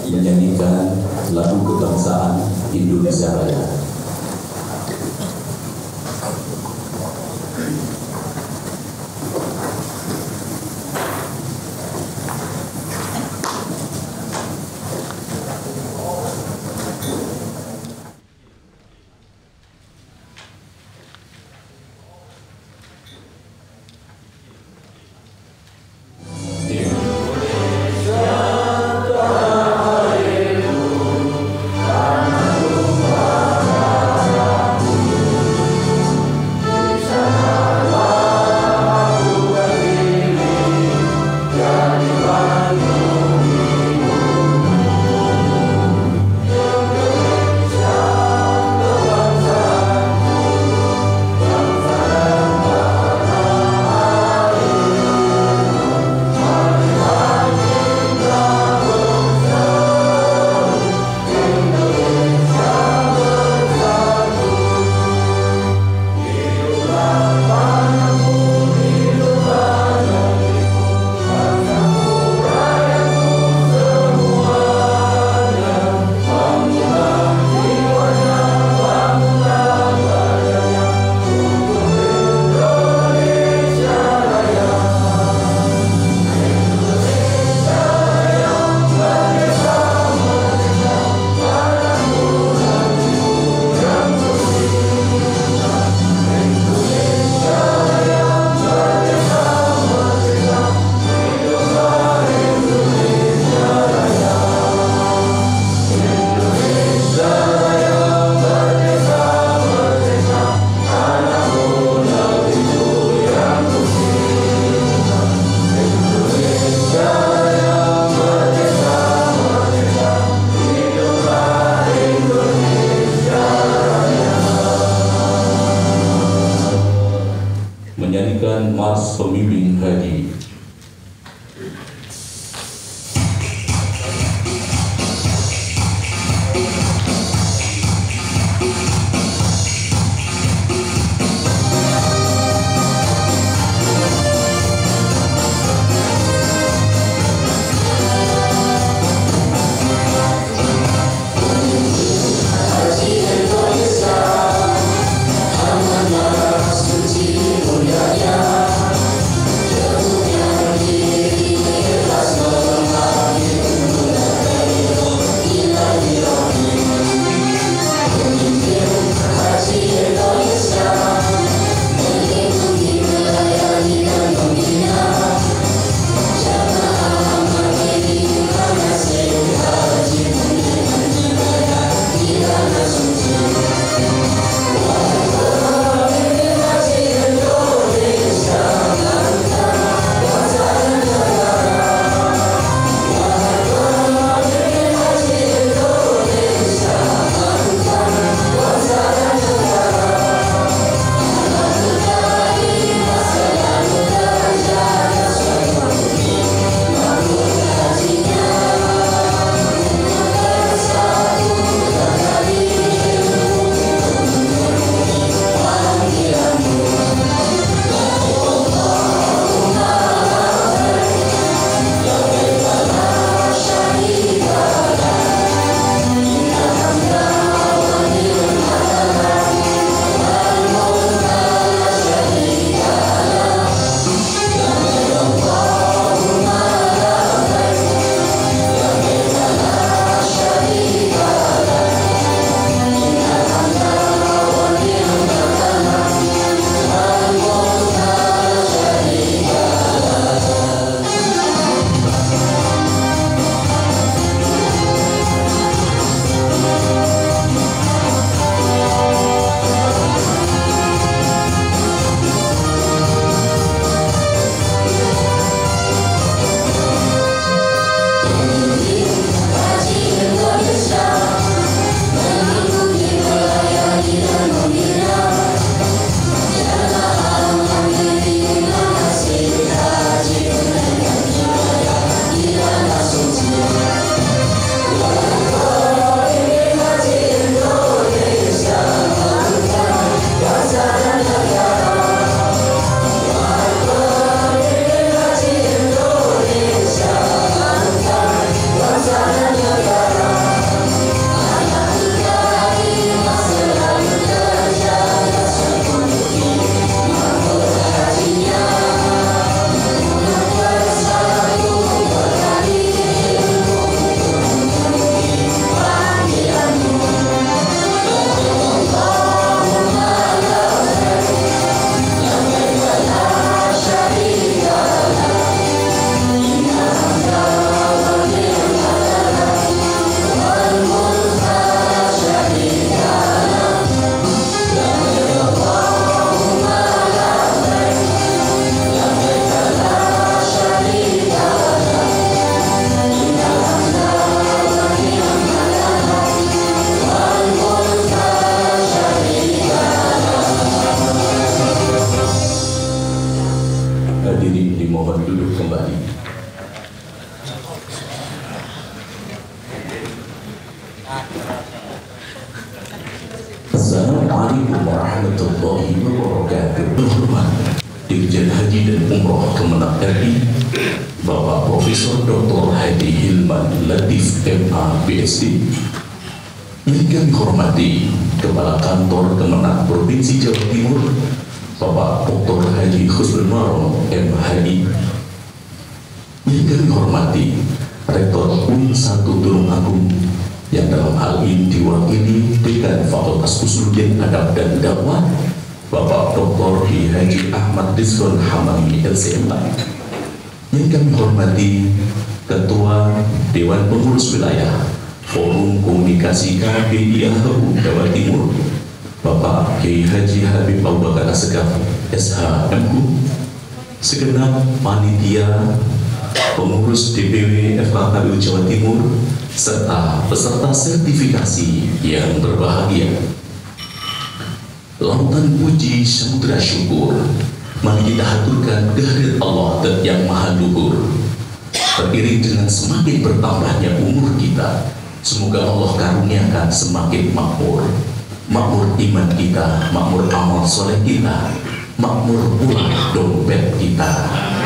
menyanyikan lagu kebangsaan Indonesia Raya. Menyanyikan Mars Pembimbing Haji. Suci mulianya, kembali. Assalamualaikum warahmatullahi wabarakatuh. Berhormat Dirjen Haji dan Umroh Kemenang RI, Bapak Profesor Dr. Haji Hilman Latif MA BSD. Yang kami hormati Kepala Kantor Kemenang Provinsi Jawa Timur, Bapak Dr. Haji Husnul Marom MHI. Yang kami hormati Rektor UIN 1 Tulungagung, yang dalam hal ini diwakili Dekan Fakultas Usuluddin Adab dan Dakwah, Bapak Dr. Haji Ahmad Rizwan Hamami LCMA. Yang kami hormati Ketua Dewan Pengurus Wilayah Forum Komunikasi KBIAHU Jawa Timur, Bapak Kiai Haji Habib Abu Bakar Assegaf SHMU, segenap panitia pengurus DPW FKKBU Jawa Timur, serta peserta sertifikasi yang berbahagia. Lautan puji samudra syukur mari kita haturkan kehadirat Allah dan yang maha luhur. Beriring dengan semakin bertambahnya umur kita, semoga Allah karuniakan semakin makmur. Makmur iman kita, makmur amal soleh kita, makmur pula dompet kita.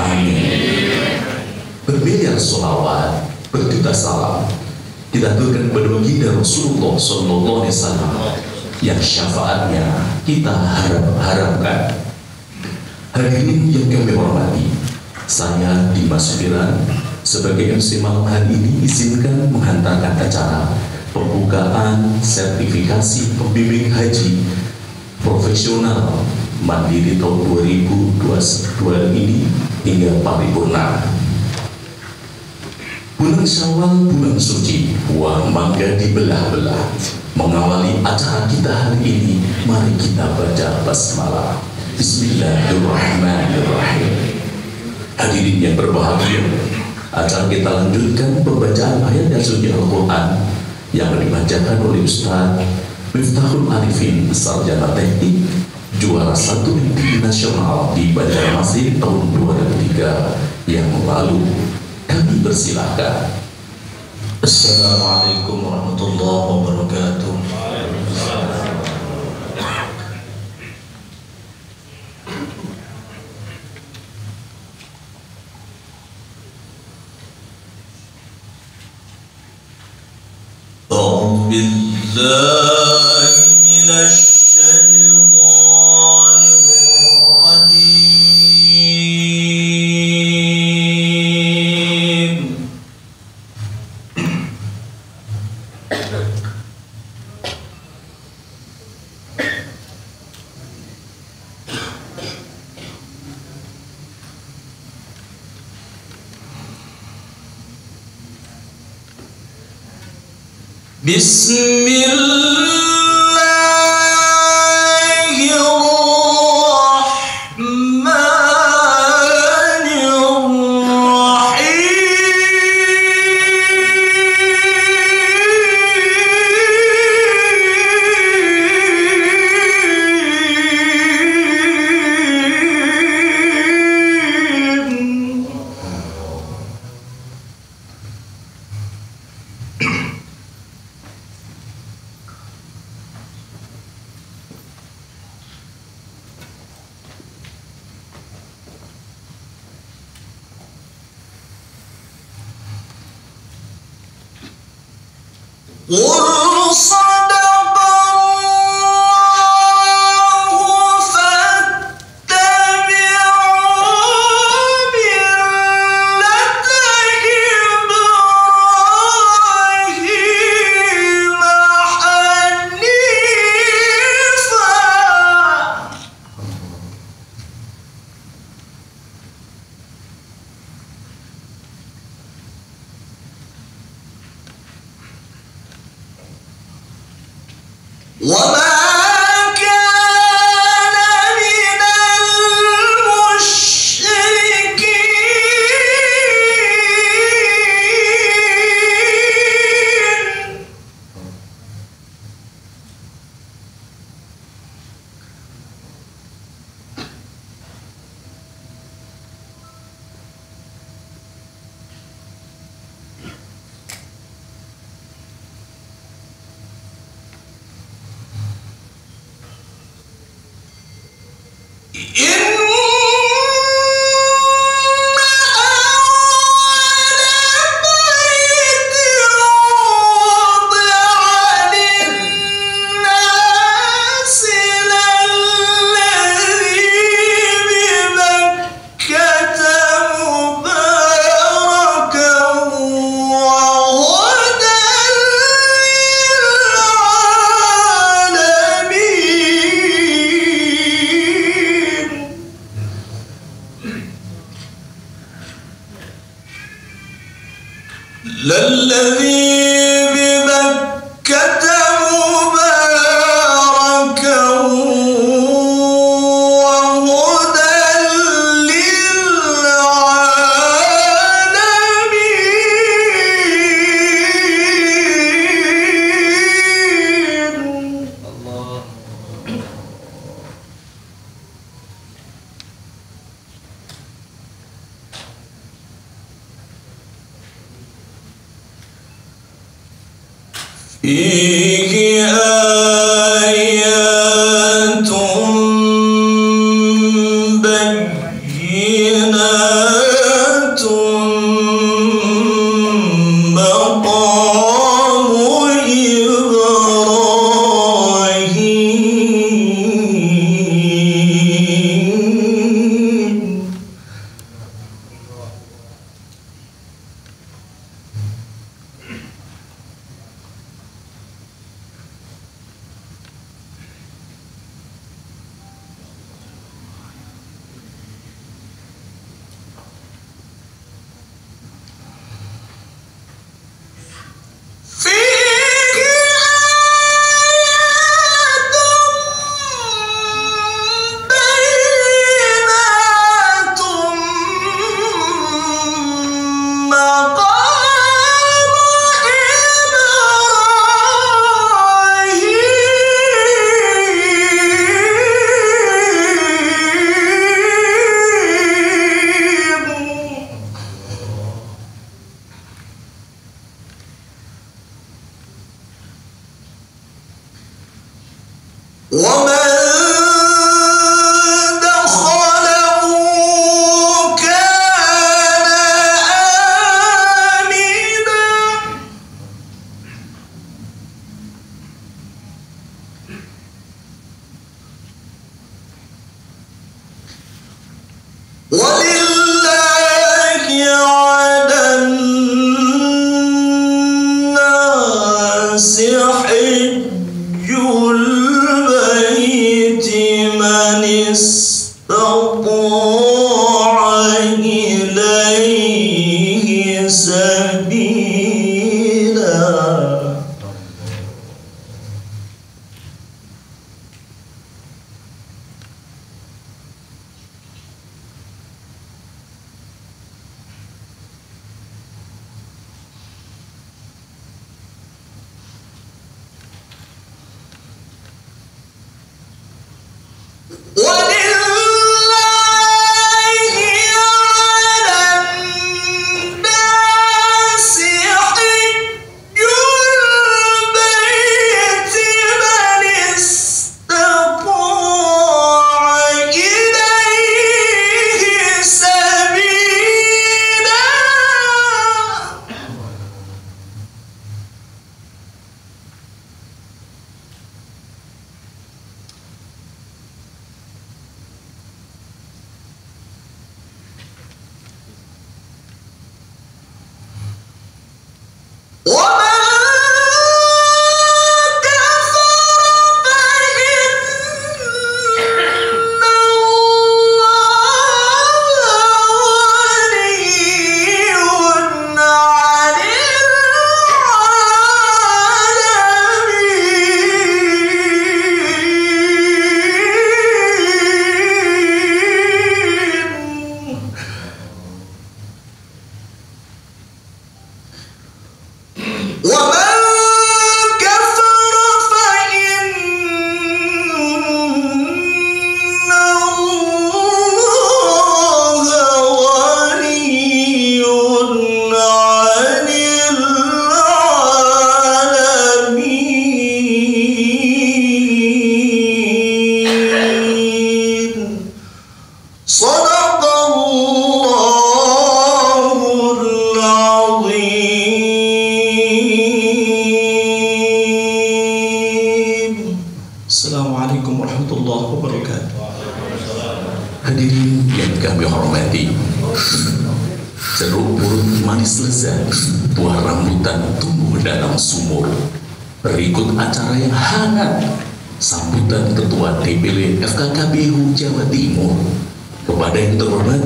Amin. Bermiliar sholawat, berjuta salam kita aturkan kepada baginda Rasulullah Sallallahu Alaihi Wasallam yang syafaatnya kita harapkan. Hadirin yang kami hormati, saya Dimas Firan sebagai MC malam hari ini izinkan menghantarkan acara pembukaan sertifikasi pembimbing haji profesional mandiri tahun 2022 ini hingga paripurna. Bulan Syawal, bulan suci, buah mangga dibelah-belah. Mengawali acara kita hari ini, mari kita baca basmalah. Bismillahirrahmanirrahim. Hadirin yang berbahagia, acara kita lanjutkan pembacaan ayat yang suci Al-Quran yang dibacakan oleh Ustaz Miftahul Arifin, sarjana teknik, juara 1 tinggi nasional di Banjarmasin tahun 2003 yang lalu. Kami persilahkan. Assalamualaikum warahmatullahi wabarakatuh. A'udzu billahi minasy syaithanir rajim. للذي ببكة مباركا وهدى للعالمين. الله. فيه آيات بينات مقام إبراهيم. ومن دخله كان آمنا. ولله على الناس حج البيت من استطاع إليه سبيلا. Assalamualaikum warahmatullahi wabarakatuh. Hadirin yang kami hormati, jeruk purut manis lezat, buah rambutan tumbuh dalam sumur. Berikut acara yang hangat, sambutan Ketua DPD FKKBHU Jawa Timur. Kepada yang terhormat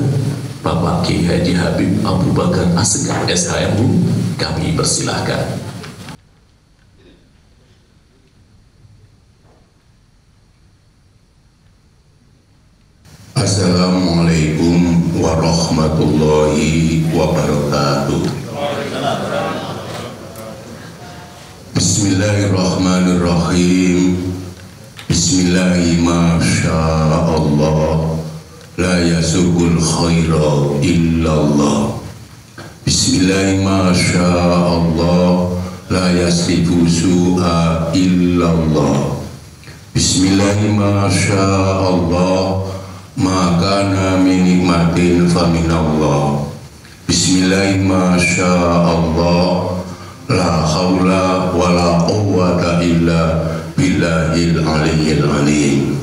Bapak Kiai Haji Habib Abu Bakar Asegaf SHMU, kami persilahkan. Assalamualaikum warahmatullahi wabarakatuh. Bismillahirrahmanirrahim. Bismillahi masyaallah. La yasukul khaira illallah. Bismillahi masyaallah. La yasifu su'a illallah. Bismillahi masyaallah. Makana min nikmatin faminallah. Bismillahi masyaallah. La haula wa la quwwata illa billahil aliyyil alim.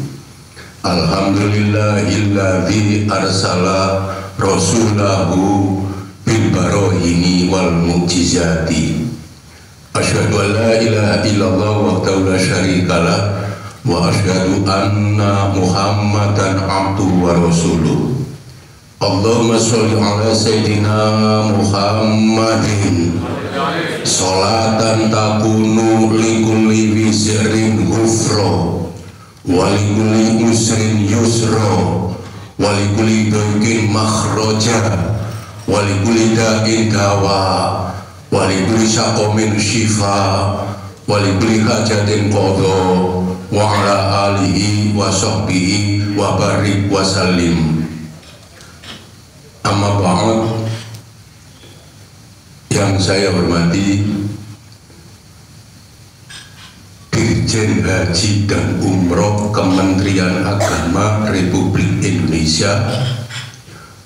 Alhamdulillahilladzi arsala rasulahu bil barahini wal mu'jizati. Asyhadu an la ilaha illallah wahdahu la syarikalah wa asyhadu anna Muhammadan abduhu wa rasuluh. Allahumma sholli ala sayyidina Muhammadin sholatan takunu likulli wizrin ghufra wa likulli usrin yusra wa likulli daikin makhraja wa likulli da'in dawa wa likulli syaqomin syifa wa likulli hajatin qadha wa ala alihi wa sahbihi wa barik wa salim. Amma ba'd. Yang saya hormati Dirjen Haji dan Umroh Kementerian Agama Republik Indonesia,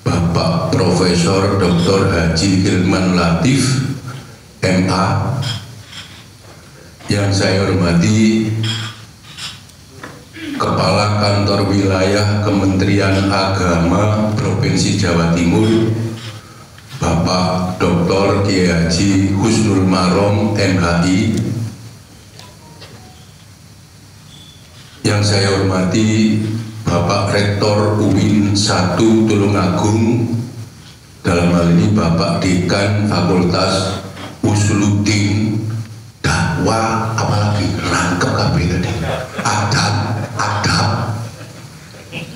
Bapak Profesor Dr. Haji Hilman Latif MA. Yang saya hormati Kepala Kantor Wilayah Kementerian Agama Provinsi Jawa Timur, Bapak Dr. Kiai Haji Husnul Marom MHI. Yang saya hormati Bapak Rektor UIN 1 Tulungagung, dalam hal ini Bapak Dekan Fakultas Usuluddin Dakwah, apalagi rangkep kabeh tadi, adab.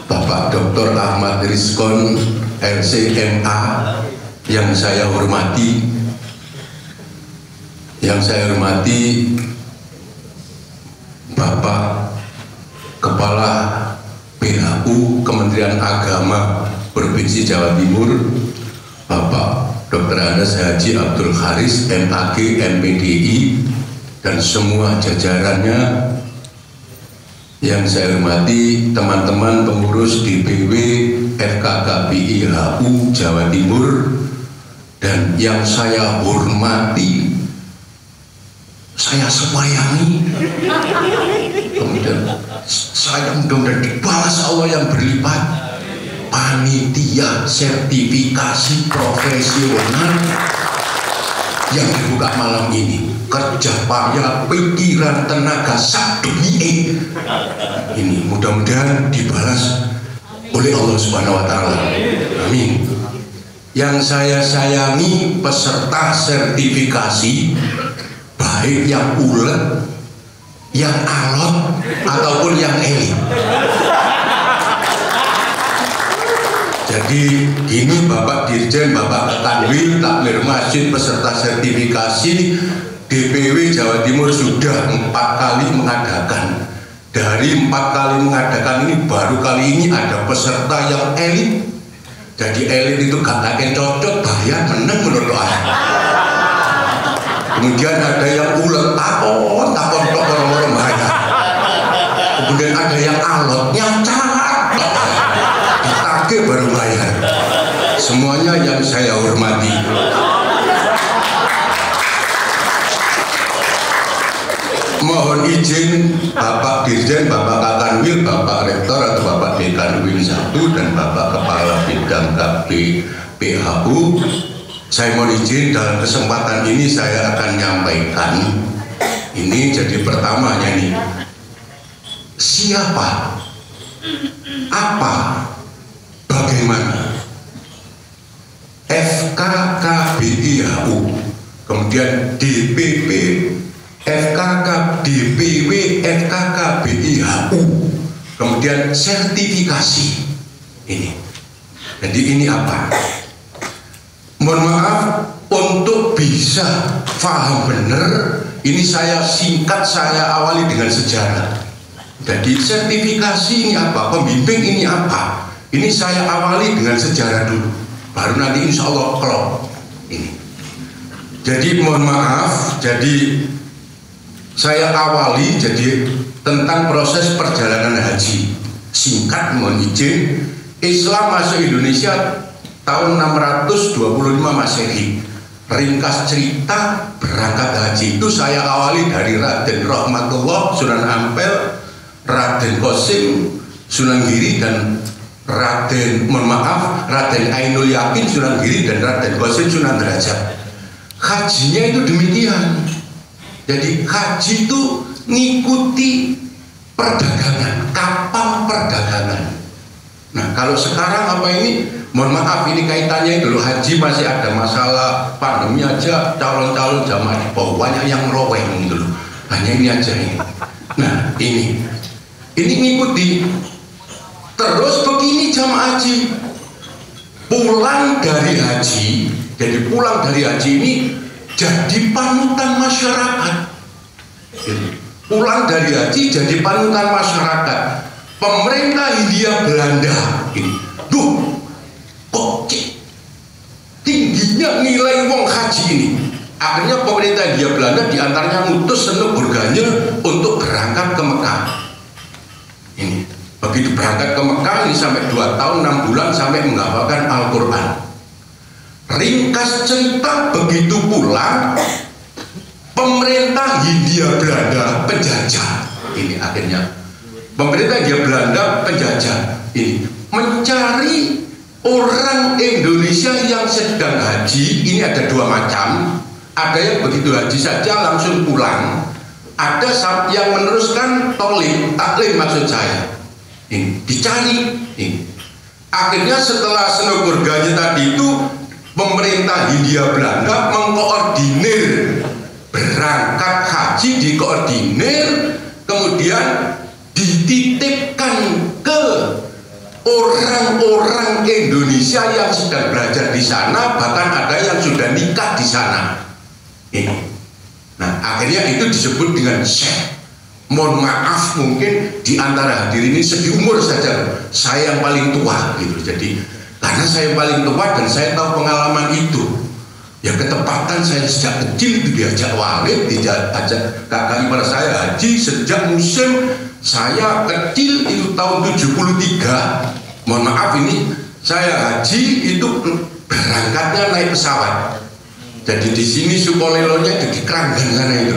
Bapak Dr. Ahmad Rizkon LCMA. Yang saya hormati Bapak Kepala BHU Kementerian Agama Provinsi Jawa Timur, Bapak Dr. Anas Haji Abdul Haris MAG MPDI dan semua jajarannya. Yang saya hormati teman-teman pengurus DPW FKKBI HU Jawa Timur, dan yang saya hormati, saya sewayangi, kemudian saya mudah-mudahan dibalas Allah yang berlipat, panitia sertifikasi profesional yang dibuka malam ini. Kerja payah, pikiran, tenaga, sak dunia ini mudah-mudahan dibalas oleh Allah Subhanahu wa Ta'ala. Amin. Yang saya sayangi peserta sertifikasi, baik yang ulet, yang alot, ataupun yang elit. Jadi ini Bapak Dirjen, Bapak Ketanwil, Takmir Masjid, peserta sertifikasi DPW Jawa Timur sudah 4 kali mengadakan. Dari 4 kali mengadakan ini, baru kali ini ada peserta yang elit. Jadi elit itu gak kakek cocok, bayar menang menurut doa. Kemudian ada yang ulet, takon tok orang-orang bayar. Kemudian ada yang alot, nyancat, ditagih baru bayar. Semuanya yang saya hormati. Mohon izin Bapak Dirjen, Bapak Kakanwil, Bapak Rektor atau Bapak Dekan UIN 1 dan Bapak Kepala Bidang KPPHU, saya mohon izin dalam kesempatan ini saya akan menyampaikan ini. Jadi pertamanya nih, siapa, apa, bagaimana FKKBIHU, kemudian DPP DPW FKKBIHU, kemudian sertifikasi ini. Jadi ini apa? Mohon maaf, untuk bisa paham benar, ini saya singkat, saya awali dengan sejarah. Jadi sertifikasi ini apa? Pembimbing ini apa? Ini saya awali dengan sejarah dulu, baru nanti insya Allah klop ini. Jadi mohon maaf, jadi saya awali jadi tentang proses perjalanan haji. Singkat, mohon izin, Islam masuk Indonesia tahun 625 Masehi. Ringkas cerita berangkat haji itu saya awali dari Raden Rahmatullah Sunan Ampel, Raden Qasim Sunan Giri, dan Raden Ainul Yakin Sunan Giri, dan Raden Qasim Sunan Derajat. Hajinya itu demikian. Jadi haji itu ngikuti perdagangan, kapal perdagangan. Nah, kalau sekarang apa ini? Mohon maaf, ini kaitannya dulu haji masih ada masalah pandemi aja, calon-calon jamaah di bawah banyak yang roweng dulu. Hanya ini aja ini. Nah, ini ngikuti. Terus begini jamaah haji, pulang dari haji. Jadi pulang dari haji ini jadi panutan masyarakat. Jadi, pulang dari haji jadi panutan masyarakat. Pemerintah Hindia Belanda ini, kok tingginya nilai wong haji ini. Akhirnya pemerintah Hindia Belanda diantaranya ngutus Senuk Burganya untuk berangkat ke Mekah. Ini begitu berangkat ke Mekah ini sampai 2 tahun 6 bulan sampai menghafalkan Al-Quran. Ringkas cerita begitu pulang, pemerintah Hindia Belanda penjajah ini, akhirnya pemerintah Hindia Belanda penjajah ini mencari orang Indonesia yang sedang haji. Ini ada 2 macam. Ada yang begitu haji saja langsung pulang, ada yang meneruskan taklim maksud saya. Ini dicari ini. Akhirnya setelah Senuk Burganya tadi itu, pemerintah Hindia Belanda mengkoordinir berangkat haji, dikoordinir, kemudian dititipkan ke orang-orang Indonesia yang sedang belajar di sana, bahkan ada yang sudah nikah di sana. Ini. Nah, akhirnya itu disebut dengan Syekh. Mohon maaf, mungkin di antara hadirin ini segi umur saja saya yang paling tua gitu. Jadi karena saya paling tua dan saya tahu pengalaman itu. Ya ketepatan saya sejak kecil itu diajak walid, diajak kakak ipar saya haji sejak musim saya kecil itu tahun 73. Mohon maaf, ini saya haji itu berangkatnya naik pesawat. Jadi di sini Sukolelonya jadi Keranggan sana itu.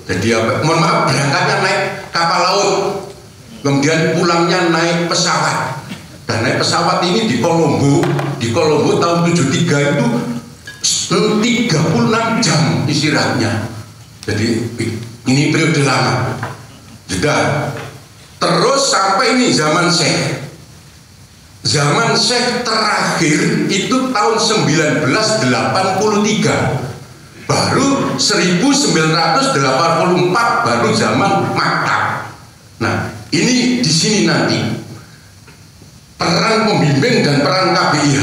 Jadi apa? Mohon maaf, berangkatnya naik kapal laut, kemudian pulangnya naik pesawat. Dan naik pesawat ini di Kolombo tahun 73 itu 36 jam istirahatnya. Jadi ini periode lama. Sudah. Terus sampai ini zaman Syekh. Zaman Syekh terakhir itu tahun 1983. Baru 1984 baru zaman Maktab. Nah, ini di sini nanti peran pembimbing dan peran KBIH.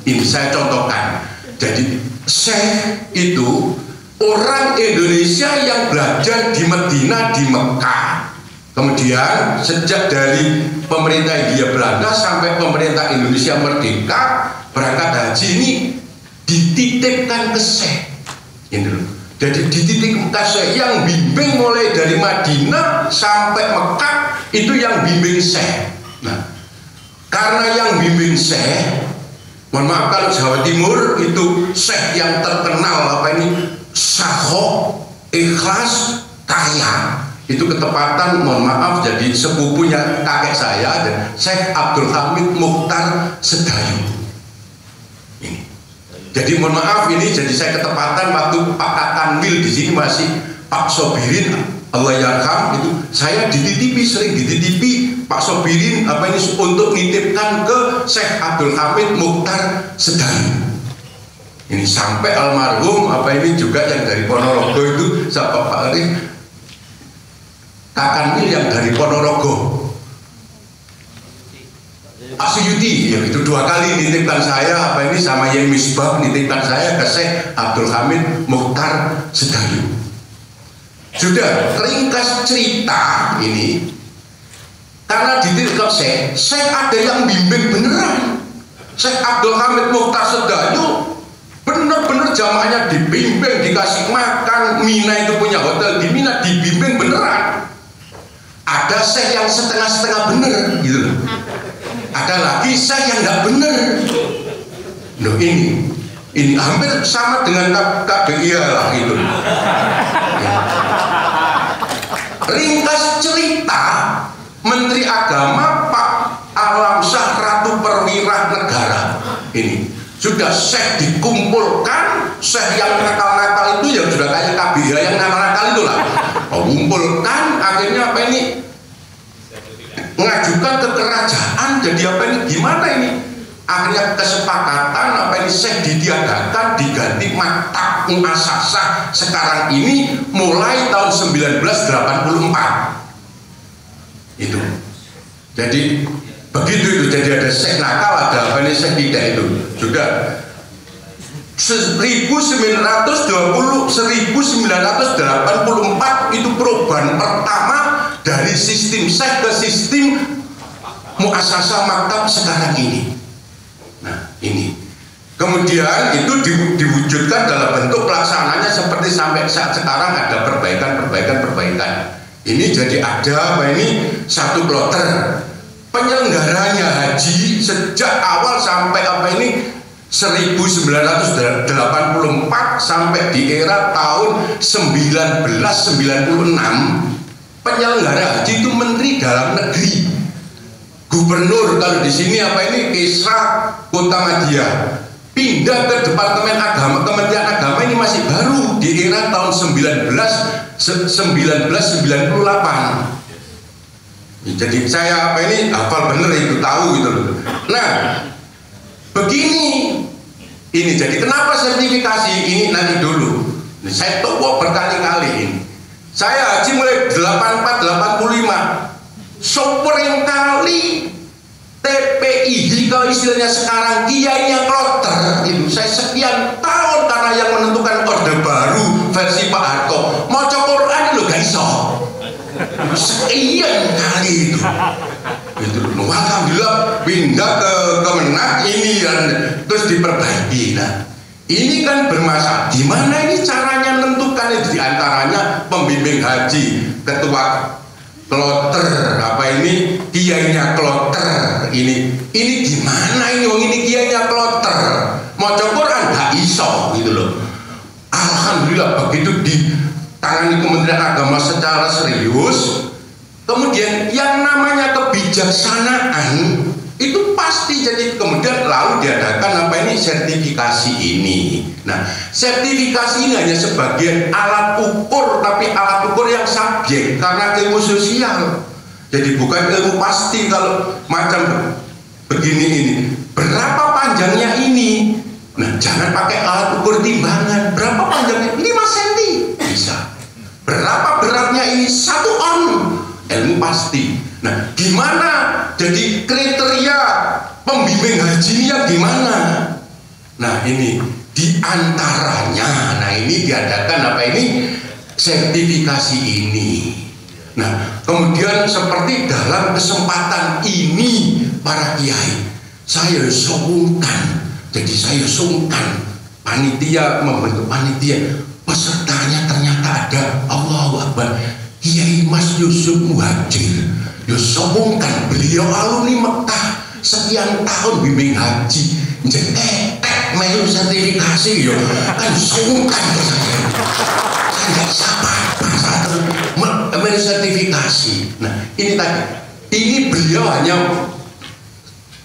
Ini saya contohkan. Jadi Syekh itu orang Indonesia yang belajar di Madinah, di Mekah. Kemudian sejak dari pemerintah Hindia Belanda sampai pemerintah Indonesia merdeka, berangkat haji ini dititipkan ke Syekh. Jadi dititipkan ke Syekh, yang bimbing mulai dari Madinah sampai Mekah itu yang bimbing Syekh. Nah, karena yang bimbing Syekh, mohon maaf kalau Jawa Timur itu Syekh yang terkenal apa ini, Syahok, ikhlas, kaya. Itu ketepatan, mohon maaf, jadi sepupunya kakek saya, dan Syekh Abdul Hamid Mukhtar Sedayu. Ini. Jadi mohon maaf, ini jadi saya ketepatan waktu Pak Kakanwil di sini masih Pak Sobirin, Allah yarham, itu saya sering dititipi Pak Sobirin apa ini untuk nitipkan ke Syekh Abdul Hamid Mukhtar Sedayu. Ini sampai almarhum ini juga yang dari Ponorogo itu, Pak Arif Kakanwil yang dari Ponorogo, Asyuti, ya itu 2 kali nitipkan saya ini sama Yai Misbah, nitipkan saya ke Syekh Abdul Hamid Mukhtar Sedayu. Sudah, ringkas cerita ini, karena dititipkan Syekh ada yang bimbing beneran. Syekh Abdul Hamid Mukhtar Sedayu bener-bener jamaahnya dibimbing, dikasih makan. Mina itu punya hotel di Mina, dibimbing beneran. Ada Syekh yang setengah-setengah bener gitu loh. Ada lagi Syekh yang nggak bener. Loh ini hampir sama dengan KBIA lah gitu. Ya. Ringkas cerita, Menteri Agama Pak Alamsyah Ratu Perwira Negara ini sudah Syekh dikumpulkan, Syekh yang nakal-nakal itu yang sudah kayak KBH yang nakal-nakal itulah, kumpulkan, akhirnya ini mengajukan ke kerajaan. Jadi ini gimana ini? Akhirnya kesepakatan ini Syekh ditiadakan, diganti maktab muasasah sekarang ini mulai tahun 1984 itu. Jadi begitu itu, jadi ada Syekh nakal, ada ini Syekh tidak itu. Sudah 1984 itu perubahan pertama dari sistem Syekh ke sistem muasasah maktab sekarang ini. Nah ini kemudian itu diwujudkan dalam bentuk pelaksananya seperti sampai saat sekarang ada perbaikan. Ini jadi ada ini satu kloter penyelenggaranya haji sejak awal sampai 1984 sampai di era tahun 1996. Penyelenggara haji itu Menteri Dalam Negeri, Gubernur. Kalau di sini Kisra Kota Madya, pindah ke Departemen Agama, Kementerian Agama ini masih baru di era tahun 1998. Jadi saya hafal bener itu, tahu gitu loh. Nah begini ini, jadi kenapa sertifikasi ini nanti dulu. Saya toko berkali-kali ini. Saya haji mulai 84-85, sopering kali TPI kalau istilahnya sekarang kiainya kloter itu. Saya sekian tahun karena yang menentukan orde baru versi Pak Harto mau Quran lo gak iso. Sekian kali itu. Alhamdulillah pindah ke Kemenak ini dan terus diperbaiki. Nah ini kan bermasalah. Gimana ini caranya menentukan itu? Diantaranya pembimbing haji, ketua kloter, kiainya kloter ini gimana ini kiainya kloter mau Quran gak iso gitu loh. Alhamdulillah begitu ditangani Kementerian Agama secara serius. Kemudian yang namanya kebijaksanaan itu pasti, jadi kemudian lalu diadakan sertifikasi ini. Nah sertifikasi ini hanya sebagian alat ukur, tapi alat ukur yang subjek karena ilmu sosial. Jadi bukan ilmu pasti. Kalau macam begini ini, berapa panjangnya ini? Nah jangan pakai alat ukur timbangan. Berapa panjangnya? 5 cm bisa. Berapa beratnya ini? 1 on. Ilmu pasti. Nah gimana jadi kriteria pembimbing haji ini yang gimana? Nah ini diantaranya, nah ini diadakan sertifikasi ini. Nah kemudian seperti dalam kesempatan ini para kiai, saya sungkan, jadi saya sungkan panitia, membentuk panitia, pesertanya ternyata ada Allahu Akbar Kiai Mas Yusuf Muhajir. Yo sombongkan beliau alumni Mekah sekian tahun bimbing haji, jadi melu sertifikasi yo kan sungkan saya nggak sabar melu sertifikasi. Nah ini tadi, ini beliau hanya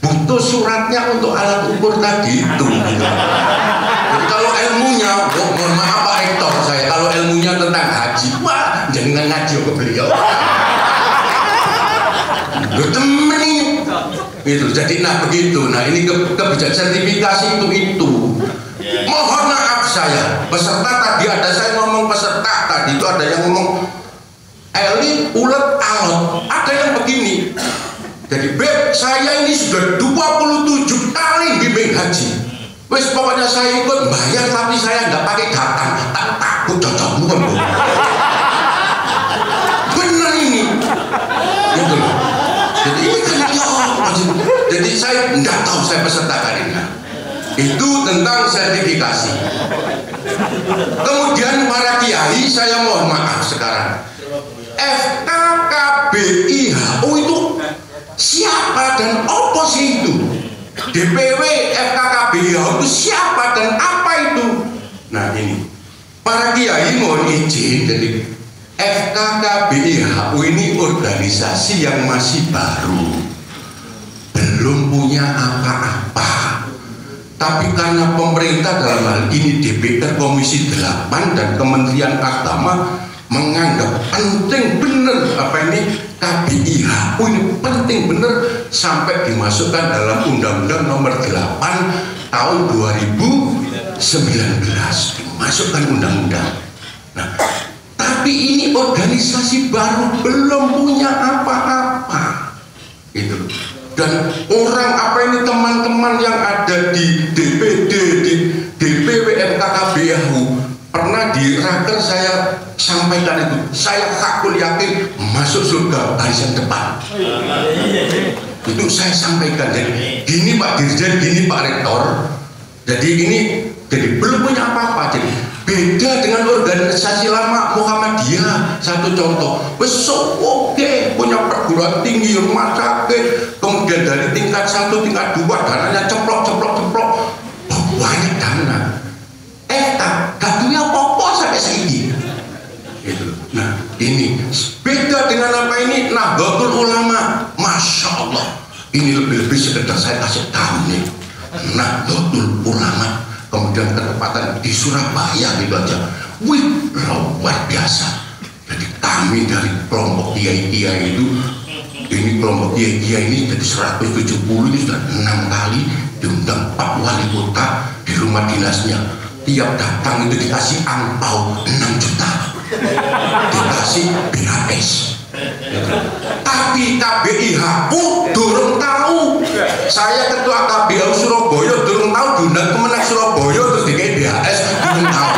butuh suratnya untuk alat ukur tadi itu. Jadi kalau ilmunya, mohon maaf Pak Rektor saya, kalau ilmunya tentang haji, wah jangan ngaji ke beliau. Lo temen itu. Jadi nah begitu. Nah ini kebijakan sertifikasi itu. Mohon saya. Peserta tadi ada saya ngomong peserta tadi itu ada yang ngomong elit, ulet, alot. Ada yang begini. Jadi Beb, saya ini sudah 27 kali bimbing haji. Wes pokoknya saya ikut bayar tapi saya nggak pakai datang. Takut cocokmu kan. Bener ini. Gitu. Jadi ini kan jadi saya nggak tahu saya peserta kali ini. Itu tentang sertifikasi. Kemudian para kiai saya mohon maaf sekarang. FKKBIHU itu siapa dan apa sih itu? DPW FKKBIHU itu siapa dan apa itu? Nah ini para kiai mohon izin, jadi FKKBIHU ini organisasi yang masih baru, belum punya apa-apa. Tapi karena pemerintah dalam hal ini DPR Komisi 8 dan Kementerian Agama menganggap penting bener apa ini KBIHU ini penting bener sampai dimasukkan dalam Undang-Undang Nomor 8 Tahun 2019 dimasukkan undang-undang. Nah, tapi ini organisasi baru belum punya apa-apa. Itu. Dan orang apa ini teman-teman yang ada di DPD, di DPW FKKBIHU pernah di raker saya sampaikan itu, saya hakul yakin masuk surga barisan depan. Itu saya sampaikan. Jadi gini Pak Dirjen, gini Pak Rektor. Jadi ini jadi belum punya apa-apa. Jadi beda dengan organisasi lama Muhammadiyah. Satu contoh, besok oke punya perguruan tinggi, rumah sakit, kemudian dari tingkat 1, tingkat 2 dananya ceplok banyak dana. Gak punya apa-apa sampai segini. Gitu. Nah ini beda dengan apa ini Nahdlatul Ulama. Masya Allah, ini lebih-lebih sekedar saya kasih tahu nih Nahdlatul Ulama. Kemudian ketepatan di Surabaya gitu aja, wih luar biasa. Jadi kami dari kelompok kiai-kiai itu, ini kelompok kiai-kiai ini jadi 170 ini sudah 6 kali diundang Pak Wali Kota di rumah dinasnya. Tiap datang itu dikasih angpau 6 juta, dikasih BHS. Tapi KBIHU durung tahu. Saya ketua KBIHU Surabaya durung tahu diundang Kemenak Surabaya terus dikasih BHS durung tahu.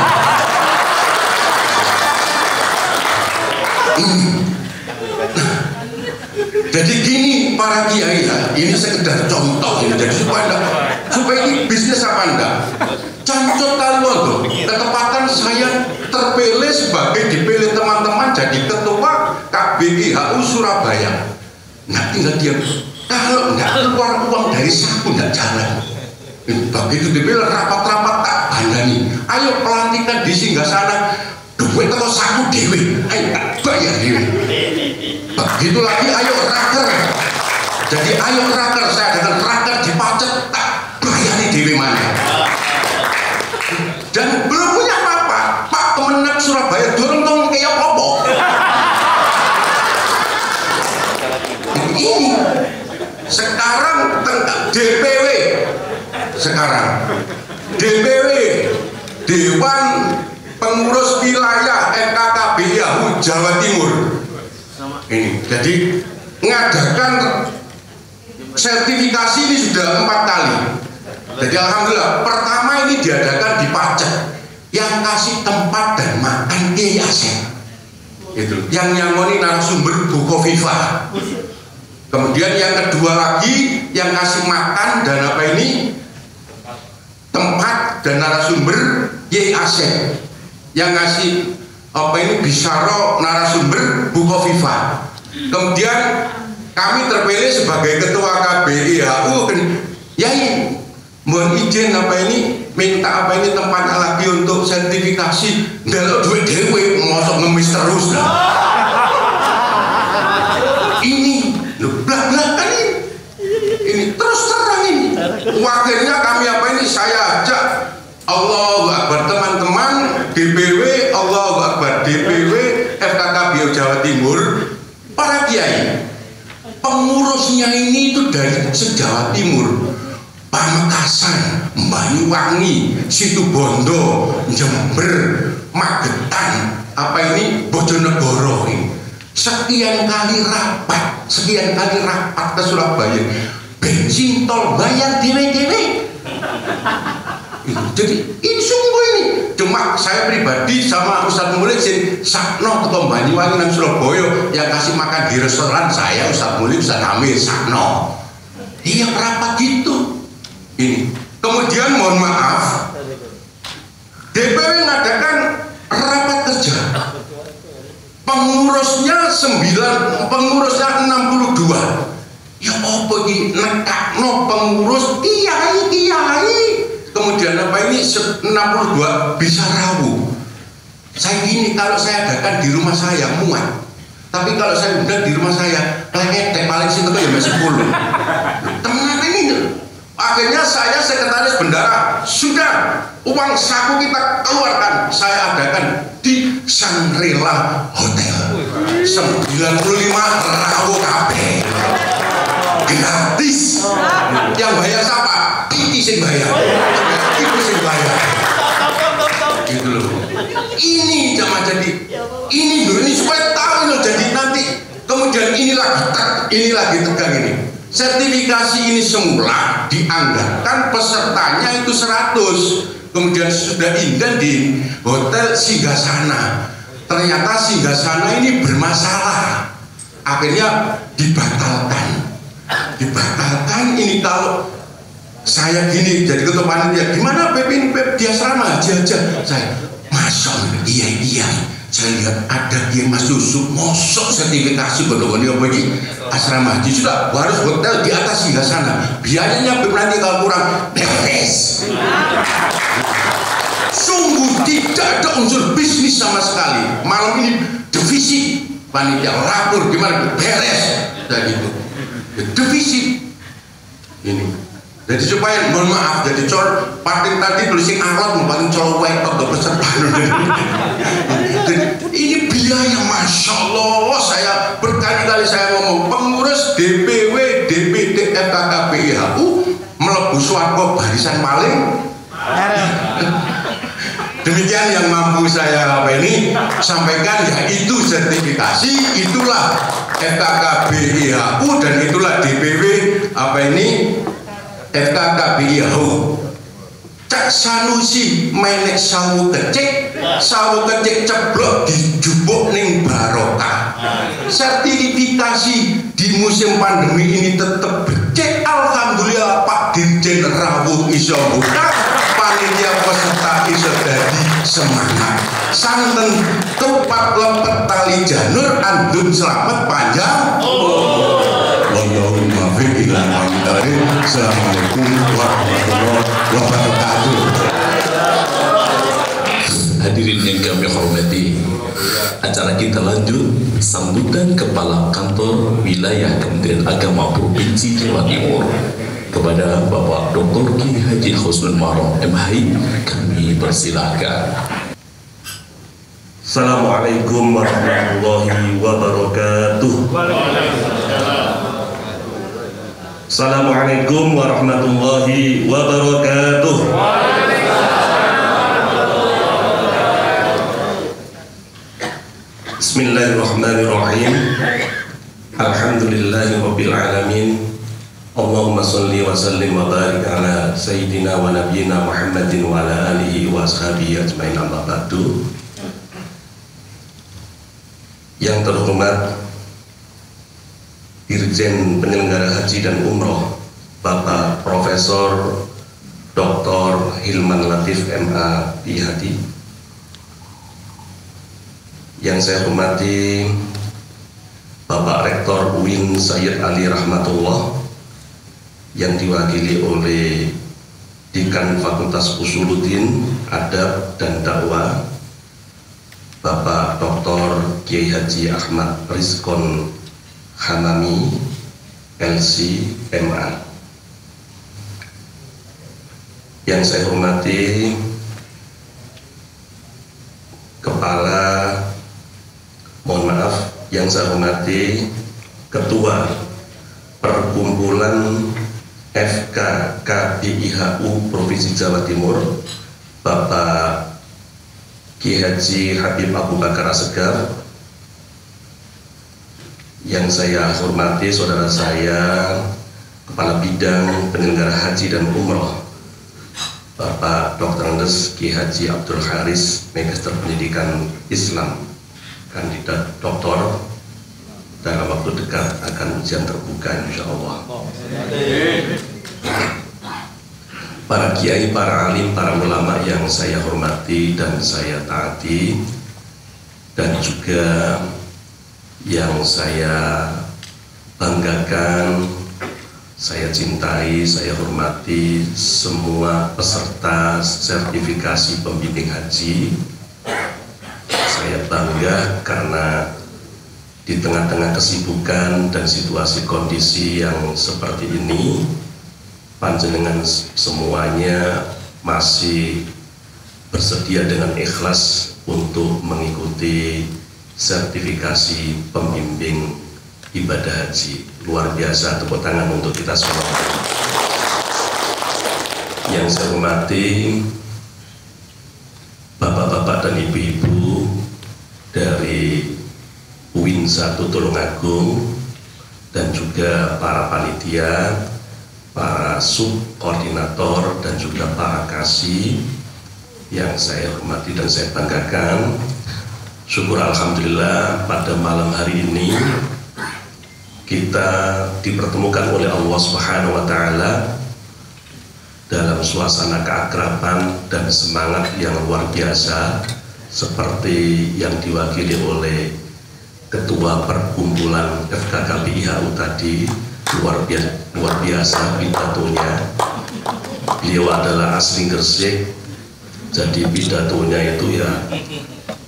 Jadi gini para kiai ya, ini sekedar contoh ini. Jadi supaya ini bisnis apa enggak? Cancot Talwodo, ketepatan saya terpilih sebagai dipilih teman-teman jadi ketua KBIHU Surabaya. Nah tinggal diam. Kalau nggak keluar uang dari saku nggak jalan. Begitu dipilih rapat-rapat tak bandani. Ayo pelantikan di Singgasana, duit kalau saku dewi, ayo tak bayar dewi. Begitu lagi ayo raker. Jadi ayo raker, saya dengan raker dipacet tak bayar dewi mana. Dan belum punya apa-apa. Pak Kemenak Surabaya dorong dong kayak apa? Ini sekarang tentang DPW. Sekarang DPW Dewan Pengurus Wilayah FKKBIHU Jawa Timur. Ini jadi mengadakan sertifikasi ini sudah 4 kali. Jadi alhamdulillah pertama ini diadakan di Pacet, yang kasih tempat dan makan Kiai Asep itu, yang nyamoni narasumber Bukoviva. Kemudian yang kedua lagi yang kasih makan dan apa ini tempat dan narasumber Kiai Asep, yang kasih apa ini Bisaro narasumber Bukoviva. Kemudian kami terpilih sebagai ketua KBIHU. Yai mohon izin apa ini minta apa ini tempatnya lagi untuk sertifikasi. Delok duit dewe mosok ngemis terus lah. Ini lo belak-belakan ini terus terang ini. Wakilnya kami apa ini saya ajak Allahu Akbar teman-teman DPW, Allahu Akbar DPW FKKBIHU Jawa Timur, para kiai. Pengurusnya ini itu dari se-Jawa Timur, Pamekasan, Banyuwangi, Situbondo, Jember, Magetan, Bojonegoro ini. Sekian kali rapat ke Surabaya, bensin tol bayar dewe-dewe. Jadi ini sungguh ini. Cuma saya pribadi sama Ustadz Mulid sakno ke Banyuwangi dan Surabaya yang kasih makan di restoran saya, Ustadz Mulid, Ustadz Hamid, sakno. Iya rapat gitu. Ini. Kemudian mohon maaf, DPW mengadakan rapat kerja. Pengurusnya 62. Ya apa ini nekakno pengurus kiai. Kemudian 62 bisa rawuh. Saya gini, kalau saya adakan di rumah saya muat. Tapi kalau saya undang di rumah saya, paling situ ya masih 10. Teman ini. Akhirnya saya sekretaris bendara, sudah uang saku kita keluarkan, saya adakan di Shangri-La Hotel 95 rawuh kabeh gratis. Yang bayar siapa? Iki sing bayar, ibu sing bayar gitu loh. Ini jangan jadi ini loh, ini supaya tahu loh. Jadi nanti kemudian ini lagi tegang ini. Sertifikasi ini semula dianggarkan pesertanya itu 100, kemudian sudah indah di Hotel Singgasana. Ternyata Singgasana ini bermasalah, akhirnya dibatalkan. Ini kalau saya gini jadi ketua panitia, gimana Pep ini Pep di asrama haji aja. Saya masuk, iya. Saya lihat ada dia Mas Yusuf mosok sertifikasi bener-bener apa ini asrama haji, sudah harus hotel di atas hingga sana, biayanya nanti kalau kurang beres. Sungguh tidak ada unsur bisnis sama sekali. Malam ini defisit panitia lapor gimana beres dan itu defisit ini. Jadi supaya mohon maaf, jadi cor pating tadi tulisin alat paling col wetok gak peserta. Ini biaya, masya Allah. Saya berkali-kali saya ngomong pengurus DPW, DPD, FKK PIHU melebu swarga barisan paling. Demikian yang mampu saya sampaikan, yaitu sertifikasi, itulah FKK PIHU dan itulah DPW FKK PIHU. Cak Sanusi menek sawu kecik ceblok dijupuk ning barokah. Sertifikasi di musim pandemi ini tetap becek. Alhamdulillah Pak Dirjen rawuh iso buka, panitia peserta iso dadi semangat. Santen tupat lepet tali janur, andun selamat panjang. Allahumma fiqh lan amin. Assalamualaikum warahmatullahi wabarakatuh. Hadirin yang kami hormati, acara kita lanjut. Sambutan Kepala Kantor Wilayah Kementerian Agama Provinsi Jawa Timur kepada Bapak Dr. Kiai Haji Husnul Marom MHI, kami persilahkan. Assalamualaikum warahmatullahi wabarakatuh. Assalamualaikum warahmatullahi wabarakatuh. Bismillahirrahmanirrahim. Alhamdulillahirabbil alamin. Allahumma sholli wa sallim wa barik ala sayyidina wa nabiyyina Muhammadin wa ala alihi wa ashabihi ajmain, amma ba'du. Yang terhormat Dirjen Penyelenggara Haji dan Umroh Bapak Profesor Dr. Hilman Latif MA PhD, yang saya hormati Bapak Rektor UIN Sayyid Ali Rahmatullah, yang diwakili oleh Dekan Fakultas Usuluddin, Adab dan Dakwah Bapak Dr. Kiai Haji Ahmad Rizkon Hanami LC MA, yang saya hormati yang saya hormati Ketua Perkumpulan FKKBIHU Provinsi Jawa Timur, Bapak Ki Haji Habib Abu Bakar Asegaf. Yang saya hormati saudara saya, Kepala Bidang Penyelenggara Haji dan Umroh, Bapak Dr. Andes Ki Haji Abdul Haris, Magister Pendidikan Islam, kandidat doktor, dalam waktu dekat akan ujian terbuka insya Allah. Para kiai, para alim, para ulama yang saya hormati dan saya taati, dan juga yang saya banggakan, saya cintai, saya hormati semua peserta sertifikasi pembimbing haji. Saya bangga karena di tengah-tengah kesibukan dan situasi kondisi yang seperti ini, panjenengan semuanya masih bersedia dengan ikhlas untuk mengikuti sertifikasi pembimbing ibadah haji. Luar biasa, tepuk tangan untuk kita semua. Yang saya hormati bapak-bapak dan ibu-ibu dari UIN 1 Tulungagung dan juga para panitia, para subkoordinator dan juga para kasih yang saya hormati dan saya banggakan. Syukur alhamdulillah pada malam hari ini kita dipertemukan oleh Allah Subhanahu wa taala dalam suasana keakraban dan semangat yang luar biasa seperti yang diwakili oleh Ketua Perkumpulan FKKBIHU tadi. Luar biasa pidatonya. Beliau adalah asli Gresik, jadi pidatonya itu ya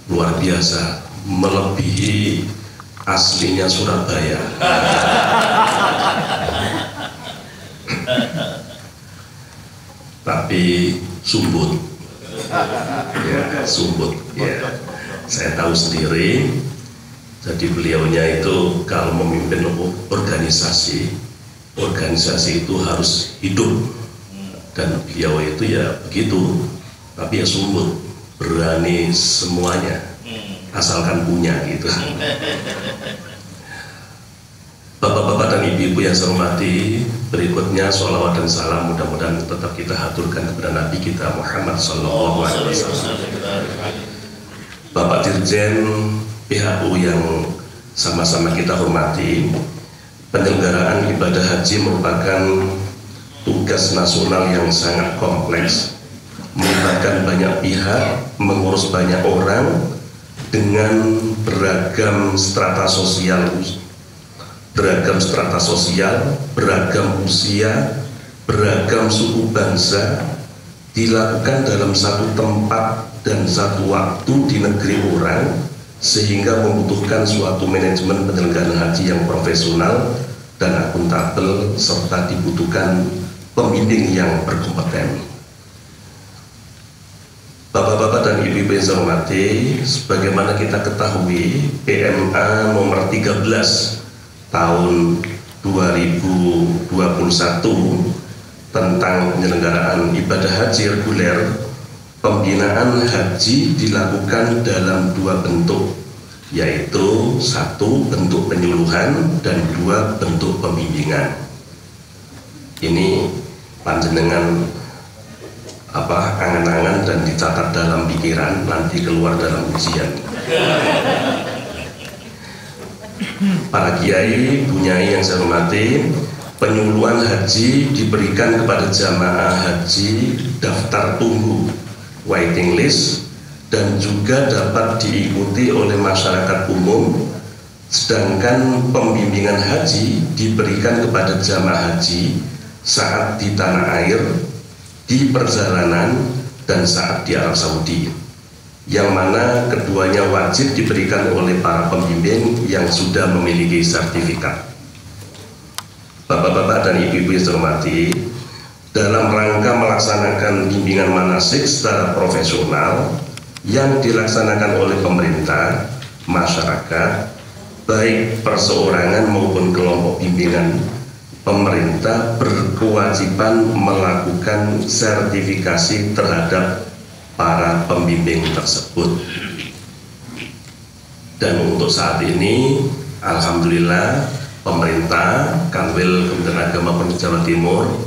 luar biasa, melebihi aslinya Surabaya. Tapi sumbut, ya sumbut. Ya, saya tahu sendiri. Jadi beliaunya itu kalau memimpin organisasi itu harus hidup, dan beliau itu ya begitu. Tapi ya sumbut, berani semuanya, asalkan punya gitu. Bapak-bapak dan ibu-ibu yang saya hormati, berikutnya sholawat dan salam mudah-mudahan tetap kita haturkan kepada Nabi kita Muhammad SAW. Bapak Dirjen PHU yang sama-sama kita hormati, penyelenggaraan ibadah haji merupakan tugas nasional yang sangat kompleks, melibatkan banyak pihak, mengurus banyak orang dengan beragam strata sosial, beragam usia, beragam suku bangsa, dilakukan dalam satu tempat dan satu waktu di negeri orang, sehingga membutuhkan suatu manajemen penyelenggaraan haji yang profesional dan akuntabel, serta dibutuhkan pembimbing yang berkompeten. Bapak-bapak dan ibu-ibu yang saya hormati, sebagaimana kita ketahui, PMA nomor 13 tahun 2021 tentang penyelenggaraan ibadah haji reguler, pembinaan haji dilakukan dalam dua bentuk, yaitu satu bentuk penyuluhan dan dua bentuk pembimbingan. Ini panjenengan angan-angan dan dicatat dalam pikiran, nanti keluar dalam ujian. Para kiai, bunyai yang saya hormati, penyuluhan haji diberikan kepada jamaah haji daftar tunggu, waiting list, dan juga dapat diikuti oleh masyarakat umum, sedangkan pembimbingan haji diberikan kepada jamaah haji saat di tanah air, di perjalanan, dan saat di Arab Saudi, yang mana keduanya wajib diberikan oleh para pembimbing yang sudah memiliki sertifikat. Bapak-bapak dan ibu-ibu yang saya hormati, dalam rangka melaksanakan bimbingan manasik secara profesional yang dilaksanakan oleh pemerintah, masyarakat, baik perseorangan maupun kelompok bimbingan pemerintah berkewajiban melakukan sertifikasi terhadap para pembimbing tersebut. Dan untuk saat ini, alhamdulillah, pemerintah Kanwil Kementerian Agama Provinsi Jawa Timur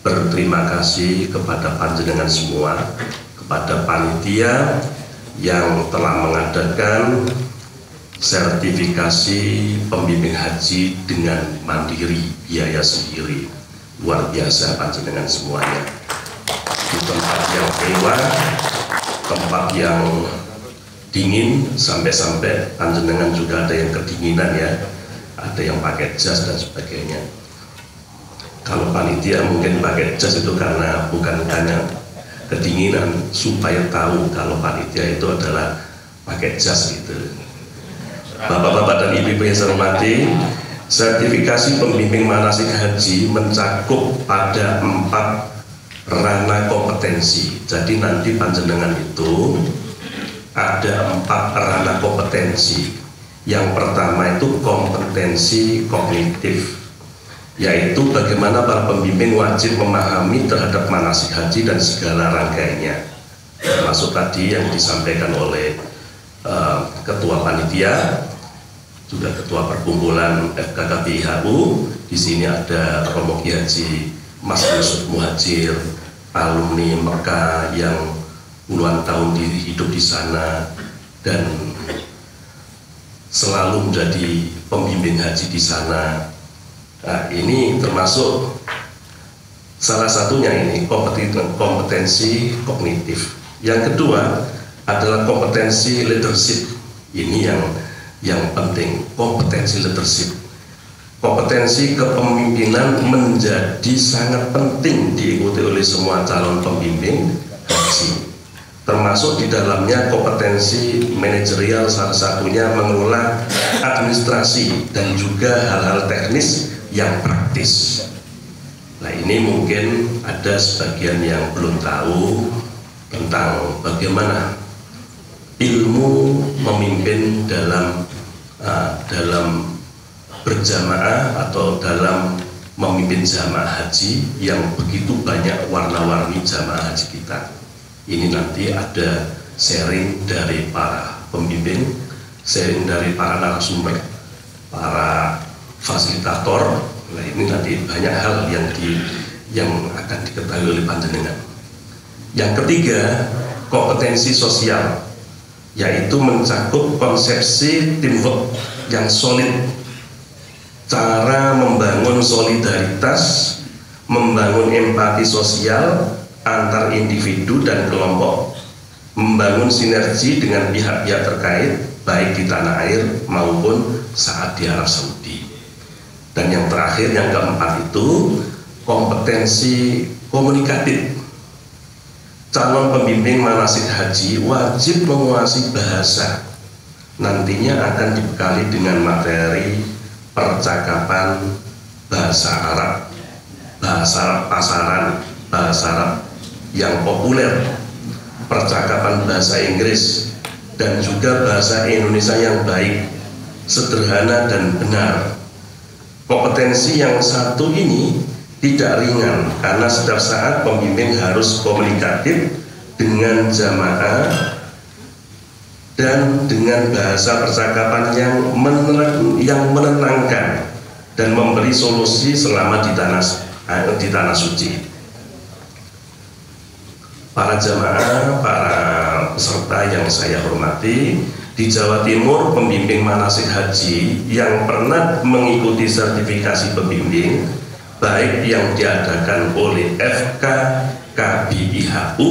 berterima kasih kepada panjenengan semua, kepada panitia yang telah mengadakan sertifikasi pembimbing haji dengan mandiri, biaya sendiri. Luar biasa panjenengan semuanya. Di tempat yang mewah, tempat yang dingin, sampai-sampai panjenengan juga ada yang kedinginan ya, ada yang pakai jas dan sebagainya. Kalau panitia mungkin pakai jas itu karena bukan hanya kedinginan, supaya tahu kalau panitia itu adalah pakai jas gitu. Bapak-bapak dan ibu-ibu yang saya hormati, sertifikasi pembimbing manasik haji mencakup pada 4 ranah kompetensi. Jadi nanti panjenengan itu ada 4 ranah kompetensi. Yang pertama itu kompetensi kognitif, yaitu bagaimana para pembimbing wajib memahami terhadap manasik haji dan segala rangkaiannya, termasuk tadi yang disampaikan oleh Ketua Panitia, juga Ketua Perkumpulan FKKBIHU. Di sini ada Romo Kiai Haji Mas Yusuf Muhajir, alumni Mekah yang puluhan tahun hidup di sana dan selalu menjadi pembimbing haji di sana. Nah, ini termasuk salah satunya ini kompetensi kognitif. Yang kedua adalah kompetensi leadership. Ini yang penting, kompetensi leadership. Kompetensi kepemimpinan menjadi sangat penting diikuti oleh semua calon pembimbing haji. Termasuk di dalamnya kompetensi manajerial, salah satunya mengelola administrasi dan juga hal-hal teknis yang praktis. Nah, ini mungkin ada sebagian yang belum tahu tentang bagaimana ilmu memimpin dalam berjamaah atau dalam memimpin jamaah haji yang begitu banyak warna-warni jamaah haji kita. Ini nanti ada sharing dari para pembimbing, sharing dari para narasumber, para fasilitator. Nah, ini nanti banyak hal yang akan diketahui oleh panjenengan. Yang ketiga, kompetensi sosial, yaitu mencakup konsepsi teamwork yang solid, cara membangun solidaritas, membangun empati sosial antar individu dan kelompok, membangun sinergi dengan pihak-pihak terkait baik di tanah air maupun saat di Arab Saudi. Dan yang terakhir, yang keempat itu kompetensi komunikatif. Calon pembimbing manasik haji wajib menguasai bahasa. Nantinya akan dibekali dengan materi percakapan bahasa Arab, bahasa Arab pasaran, bahasa Arab yang populer, percakapan bahasa Inggris, dan juga bahasa Indonesia yang baik, sederhana dan benar. Kompetensi yang satu ini tidak ringan karena setiap saat pembimbing harus komunikatif dengan jamaah dan dengan bahasa percakapan yang menenangkan dan memberi solusi selama di tanah suci. Para jamaah, para peserta yang saya hormati, di Jawa Timur pembimbing manasik haji yang pernah mengikuti sertifikasi pembimbing, baik yang diadakan oleh FKKBIHU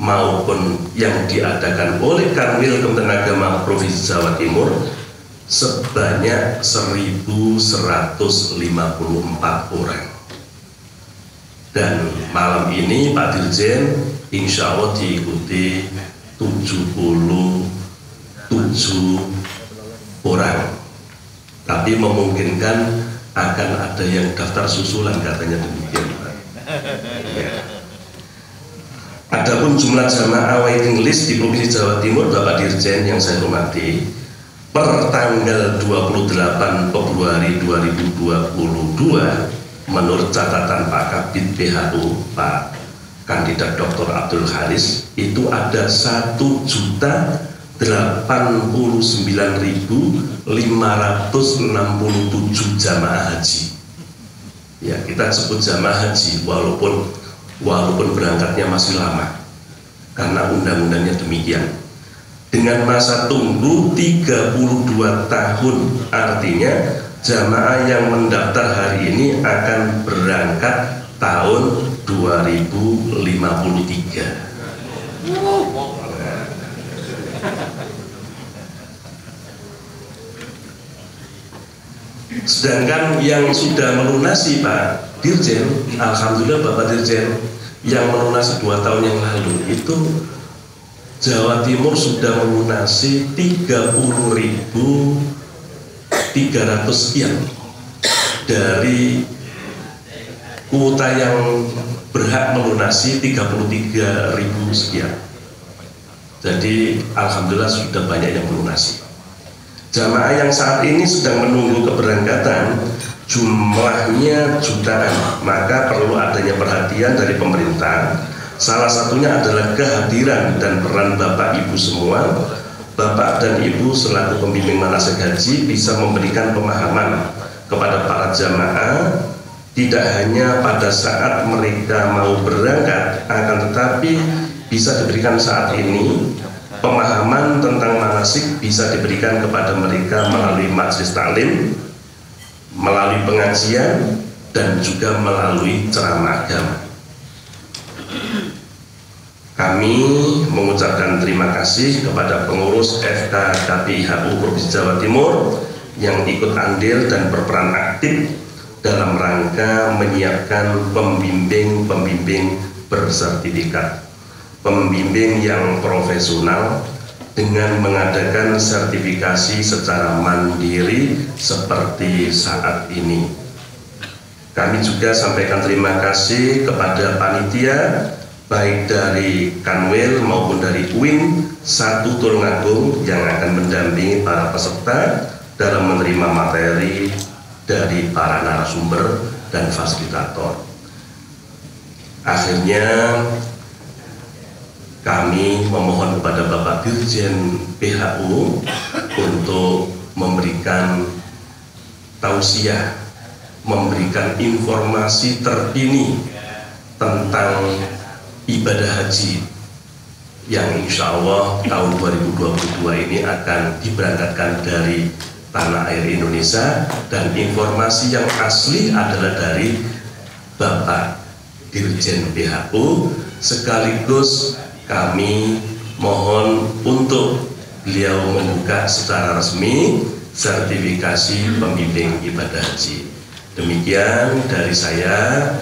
maupun yang diadakan oleh Kanwil Kementerian Agama Provinsi Jawa Timur, sebanyak 1.154 orang. Dan malam ini Pak Dirjen insya Allah diikuti 77 orang, tapi memungkinkan akan ada yang daftar susulan, katanya demikian. Ya. Adapun jumlah jamaah waiting list di Provinsi Jawa Timur, Bapak Dirjen yang saya hormati, per tanggal 28 Februari 2022 menurut catatan Pak Kabid PHU, Pak Kandidat Dr. Abdul Haris, itu ada 1.89.567 jamaah haji. Ya, kita sebut jamaah haji walaupun berangkatnya masih lama karena undang-undangnya demikian. Dengan masa tunggu 32 tahun, artinya jamaah yang mendaftar hari ini akan berangkat tahun 2053. Sedangkan yang sudah melunasi Pak Dirjen, alhamdulillah Bapak Dirjen, yang melunasi 2 tahun yang lalu itu Jawa Timur sudah melunasi 30.300 sekian dari kuota yang berhak melunasi 33.000 sekian. Jadi alhamdulillah sudah banyak yang melunasi. Jamaah yang saat ini sedang menunggu keberangkatan jumlahnya jutaan, maka perlu adanya perhatian dari pemerintah. Salah satunya adalah kehadiran dan peran Bapak Ibu semua. Bapak dan Ibu selaku pembimbing manasik haji bisa memberikan pemahaman kepada para jamaah, tidak hanya pada saat mereka mau berangkat, akan tetapi bisa diberikan saat ini. Pemahaman tentang manasik bisa diberikan kepada mereka melalui majelis taklim, melalui pengajian, dan juga melalui ceramah agama. Kami mengucapkan terima kasih kepada pengurus FKKPIHU Provinsi Jawa Timur yang ikut andil dan berperan aktif dalam rangka menyiapkan pembimbing bersertifikat, pembimbing yang profesional dengan mengadakan sertifikasi secara mandiri seperti saat ini. Kami juga sampaikan terima kasih kepada panitia baik dari Kanwil maupun dari UIN 1 Tulungagung yang akan mendampingi para peserta dalam menerima materi dari para narasumber dan fasilitator. Akhirnya kami memohon kepada Bapak Dirjen PHU untuk memberikan tausiah, memberikan informasi terkini tentang ibadah haji yang insya Allah tahun 2022 ini akan diberangkatkan dari tanah air Indonesia, dan informasi yang asli adalah dari Bapak Dirjen PHU. Sekaligus kami mohon untuk beliau membuka secara resmi sertifikasi pembimbing ibadah haji. Demikian dari saya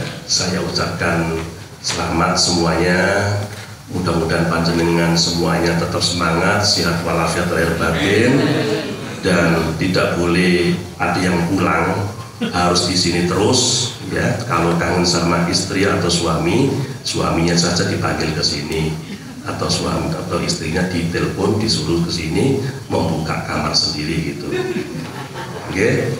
ucapkan selamat semuanya. Mudah-mudahan panjenengan semuanya tetap semangat, sehat walafiat lahir batin, dan tidak boleh ada yang pulang, harus di sini terus ya. Kalau kangen sama istri atau suaminya saja dipanggil ke sini, atau suami atau istrinya ditelepon disuruh ke sini membuka kamar sendiri gitu. Oke.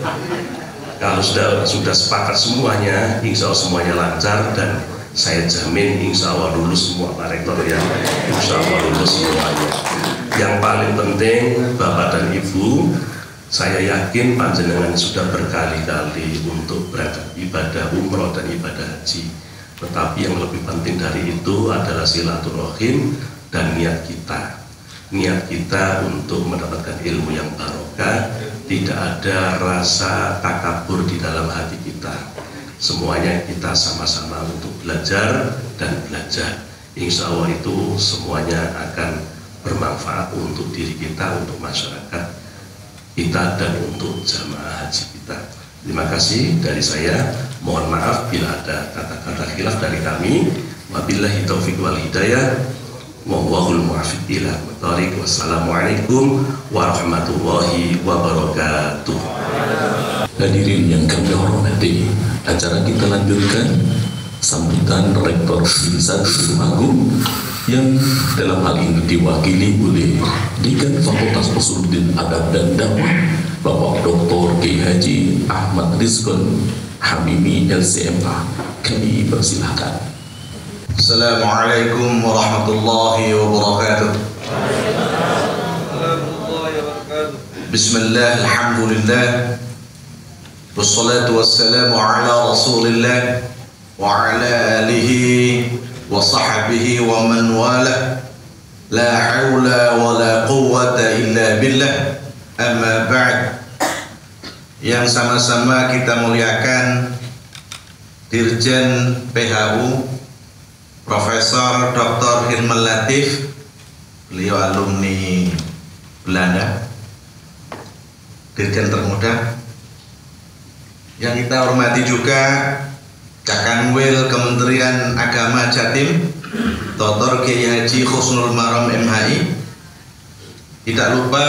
Kalau sudah sepakat semuanya, insya Allah semuanya lancar, dan saya jamin insya Allah lulus semua Pak Rektor ya. Insya Allah lulus semuanya. Yang paling penting Bapak dan Ibu, saya yakin panjenengan sudah berkali-kali untuk berangkat ibadah umroh dan ibadah haji. Tetapi yang lebih penting dari itu adalah silaturahim dan niat kita. Niat kita untuk mendapatkan ilmu yang barokah, tidak ada rasa takabur di dalam hati kita. Semuanya kita sama-sama untuk belajar dan belajar. Insya Allah itu semuanya akan bermanfaat untuk diri kita, untuk masyarakat kita, dan untuk jamaah haji kita. Terima kasih dari saya. Mohon maaf bila ada kata-kata khilaf dari kami. Wabillahi taufiq wal hidayah. Wallahul muwaffiq ila thoriq. Wassalamualaikum warahmatullahi wabarakatuh. Hadirin yang kami hormati, acara kita lanjutkan sambutan Rektor Filsat Tulungagung yang dalam hal ini diwakili oleh Dekan Fakultas Usuluddin Adab dan Dakwah Bapak Dr. Kiai Haji Ahmad Rizkon Hamimi LCMA. Kami persilahkan. Assalamualaikum warahmatullahi wabarakatuh. Bismillah, alhamdulillah, wassalatu wassalamu ala rasulillah wa ala alihi wa sahbihi wa man wala, la hawla wa la quwwata illa billah, amma ba'd. Yang sama-sama kita muliakan Dirjen PHU Profesor Dr. Hilman Latif, beliau alumni Belanda, Dirjen termuda. Yang kita hormati juga Cakanwil Kementerian Agama Jatim, Dr. Kiai Haji Husnul Maram MHI. Tidak lupa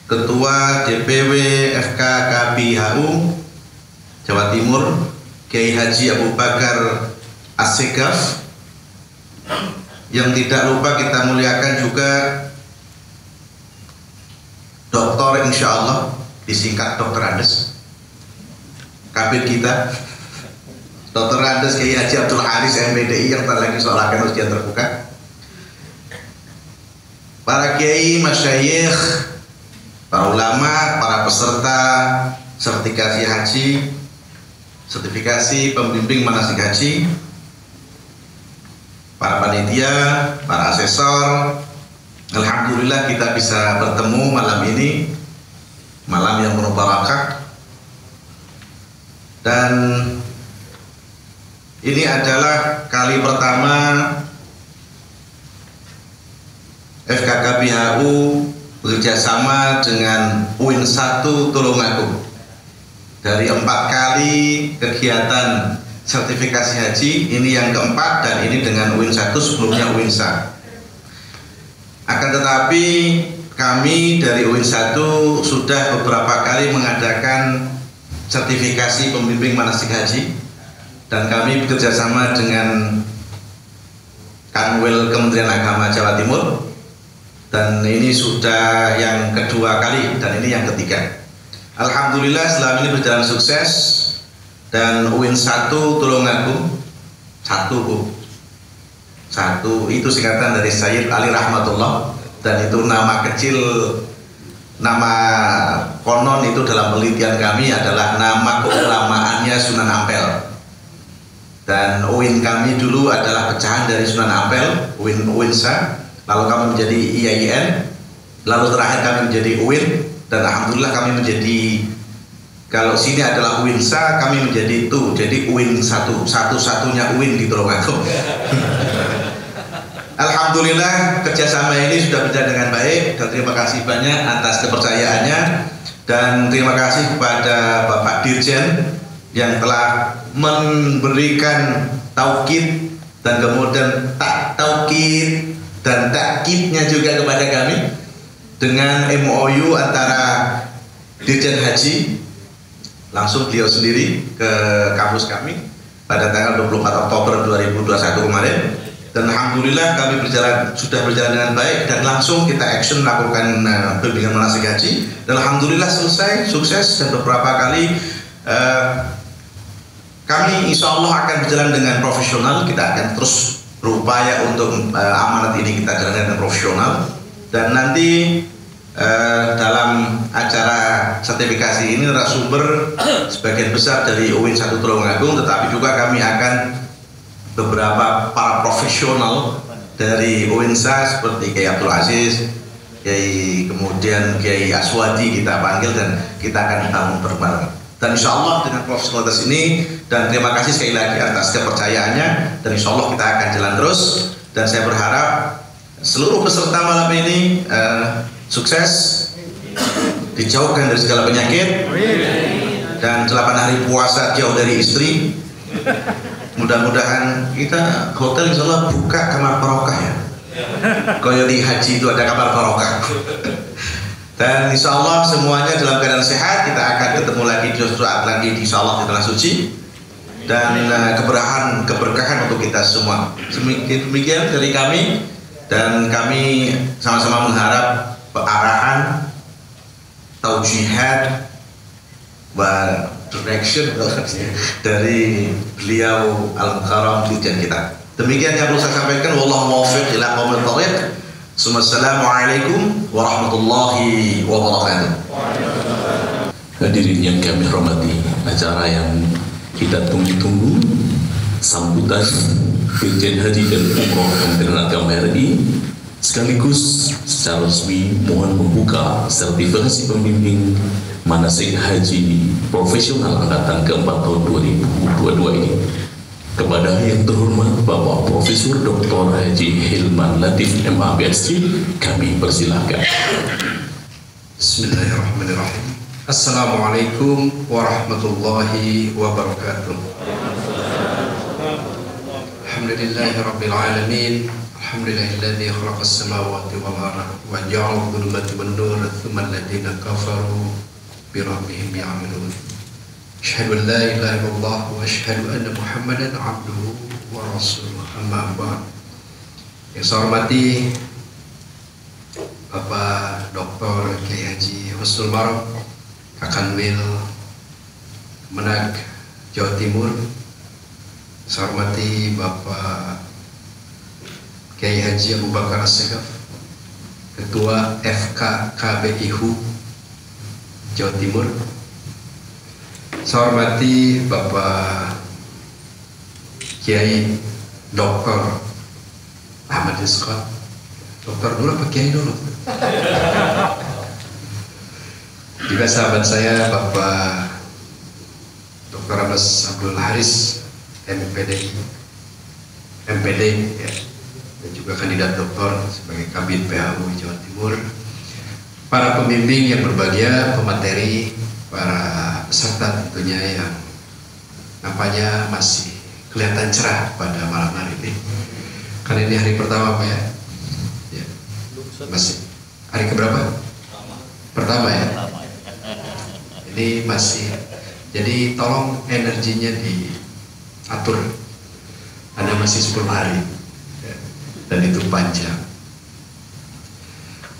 Ketua DPW FKKBHU Jawa Timur, Kiai Haji Abu Bakar As-Segaf. Yang tidak lupa kita muliakan juga Doktor insyaallah disingkat Dokter Andes, kabin kita Dokter Andes Kiai Haji Abdul Haris MPDI yang lagi soalkan ujian terbuka, para kiai, masyayikh, para ulama, para peserta sertifikasi haji, sertifikasi pembimbing manasik haji, para panitia, para asesor. Alhamdulillah kita bisa bertemu malam ini, malam yang penuh barakah. Dan ini adalah kali pertama FKKBHU bekerjasama dengan UIN 1 Tulungagung. Dari 4 kali kegiatan sertifikasi haji, ini yang keempat, dan ini dengan UIN 1, sebelumnya UIN SA. Akan tetapi kami dari UIN 1 sudah beberapa kali mengadakan sertifikasi pembimbing manasik haji, dan kami bekerjasama dengan Kanwil Kementerian Agama Jawa Timur, dan ini sudah yang kedua kali dan ini yang ketiga. Alhamdulillah selama ini berjalan sukses, dan UIN 1 Tulungagung 1 itu singkatan dari Sayyid Ali Rahmatullah, dan itu nama kecil, nama konon itu dalam penelitian kami adalah nama keulamaannya Sunan Ampel. Dan UIN kami dulu adalah pecahan dari Sunan Ampel, UIN SA, lalu kami menjadi IAIN, lalu terakhir kami menjadi UIN, dan alhamdulillah kami menjadi, kalau sini adalah UIN SA, kami menjadi itu, jadi UIN 1, satu-satunya UIN di Tulungagung. Alhamdulillah kerjasama ini sudah berjalan dengan baik, dan terima kasih banyak atas kepercayaannya, dan terima kasih kepada Bapak Dirjen yang telah memberikan taukid dan kemudian taukid dan takkidnya juga kepada kami dengan MOU antara Dirjen Haji, langsung beliau sendiri ke kampus kami pada tanggal 24 Oktober 2021 kemarin. Dan alhamdulillah kami sudah berjalan dengan baik, dan langsung kita action melakukan bimbingan manasik haji, dan alhamdulillah selesai sukses. Dan beberapa kali kami insya Allah akan berjalan dengan profesional. Kita akan terus berupaya untuk amanat ini kita jalankan dengan profesional, dan nanti dalam acara sertifikasi ini narasumber sebagian besar dari UIN 1 Tulungagung, tetapi juga kami akan beberapa para profesional dari UIN SA seperti Kiai Abdul Aziz, kemudian Kiai Aswadi kita panggil, dan kita akan bangun bareng-bareng. Dan insya Allah dengan profesionalitas ini, dan terima kasih sekali lagi atas kepercayaannya, dan insya Allah kita akan jalan terus. Dan saya berharap seluruh peserta malam ini sukses, dijauhkan dari segala penyakit, dan 8 hari puasa jauh dari istri. Mudah-mudahan kita hotel insya Allah buka kamar barokah ya, kalau di haji itu ada kamar barokah. Dan insya Allah semuanya dalam keadaan sehat. Kita akan ketemu lagi di saat lagi insya Allah di tanah suci, dan keberkahan untuk kita semua. Demikian dari kami, dan kami sama-sama mengharap arahan, taujihat, direction dari beliau Al-Mukarram Dirjen kita. Demikian yang perlu saya sampaikan. Wallahu muwaffiq ila aqwamit thoriq. Assalamualaikum warahmatullahi wabarakatuh. Hadirin yang kami hormati, acara yang kita tunggu-tunggu, sambutan Dirjen Haji dan Umroh Kementerian Agama RI, sekaligus secara resmi mohon membuka sertifikasi pembimbing manasik haji profesional angkatan keempat tahun 2022 ini kepada yang terhormat Bapak Profesor Dr. Haji Hilman Latif MA BSc, kami persilahkan. Bismillahirrahmanirrahim. Assalamualaikum warahmatullahi wabarakatuh. Alhamdulillahirabbil alamin. Alhamdulillahilladzi khalaqas samawati wal arda wa ja'ala adh-dhulumati wan nur thumma alladziina kafaru bi rabbihim ya'malun. Asyhadu an la ilaha illallah wa asyhadu anna Muhammadan abduhu wa rasuluh. Amma ba'd. Yang saya hormati Bapak Dr. Kiai Haji Husnul Maram, Kakanwil Kemenag Jawa Timur. Saya hormati Bapak Kiai Haji Abu Bakar As-Segaf, Ketua FKKBIHU Jawa Timur. Saya hormati Bapak Kiai Dr. Ahmad Scott. Dokter dulu apa Kiai dulu? Juga sahabat saya Bapak Dr. Abbas Abdul Haris, MPD ya, dan juga kandidat doktor sebagai Kabid PHU Jawa Timur, para pembimbing yang berbahagia, pemateri, para peserta tentunya yang nampaknya masih kelihatan cerah pada malam hari ini. Karena ini hari pertama Pak ya? Ya, masih hari keberapa? Pertama ya? Ini masih, jadi tolong energinya diatur. Anda masih 10 hari ya, dan itu panjang.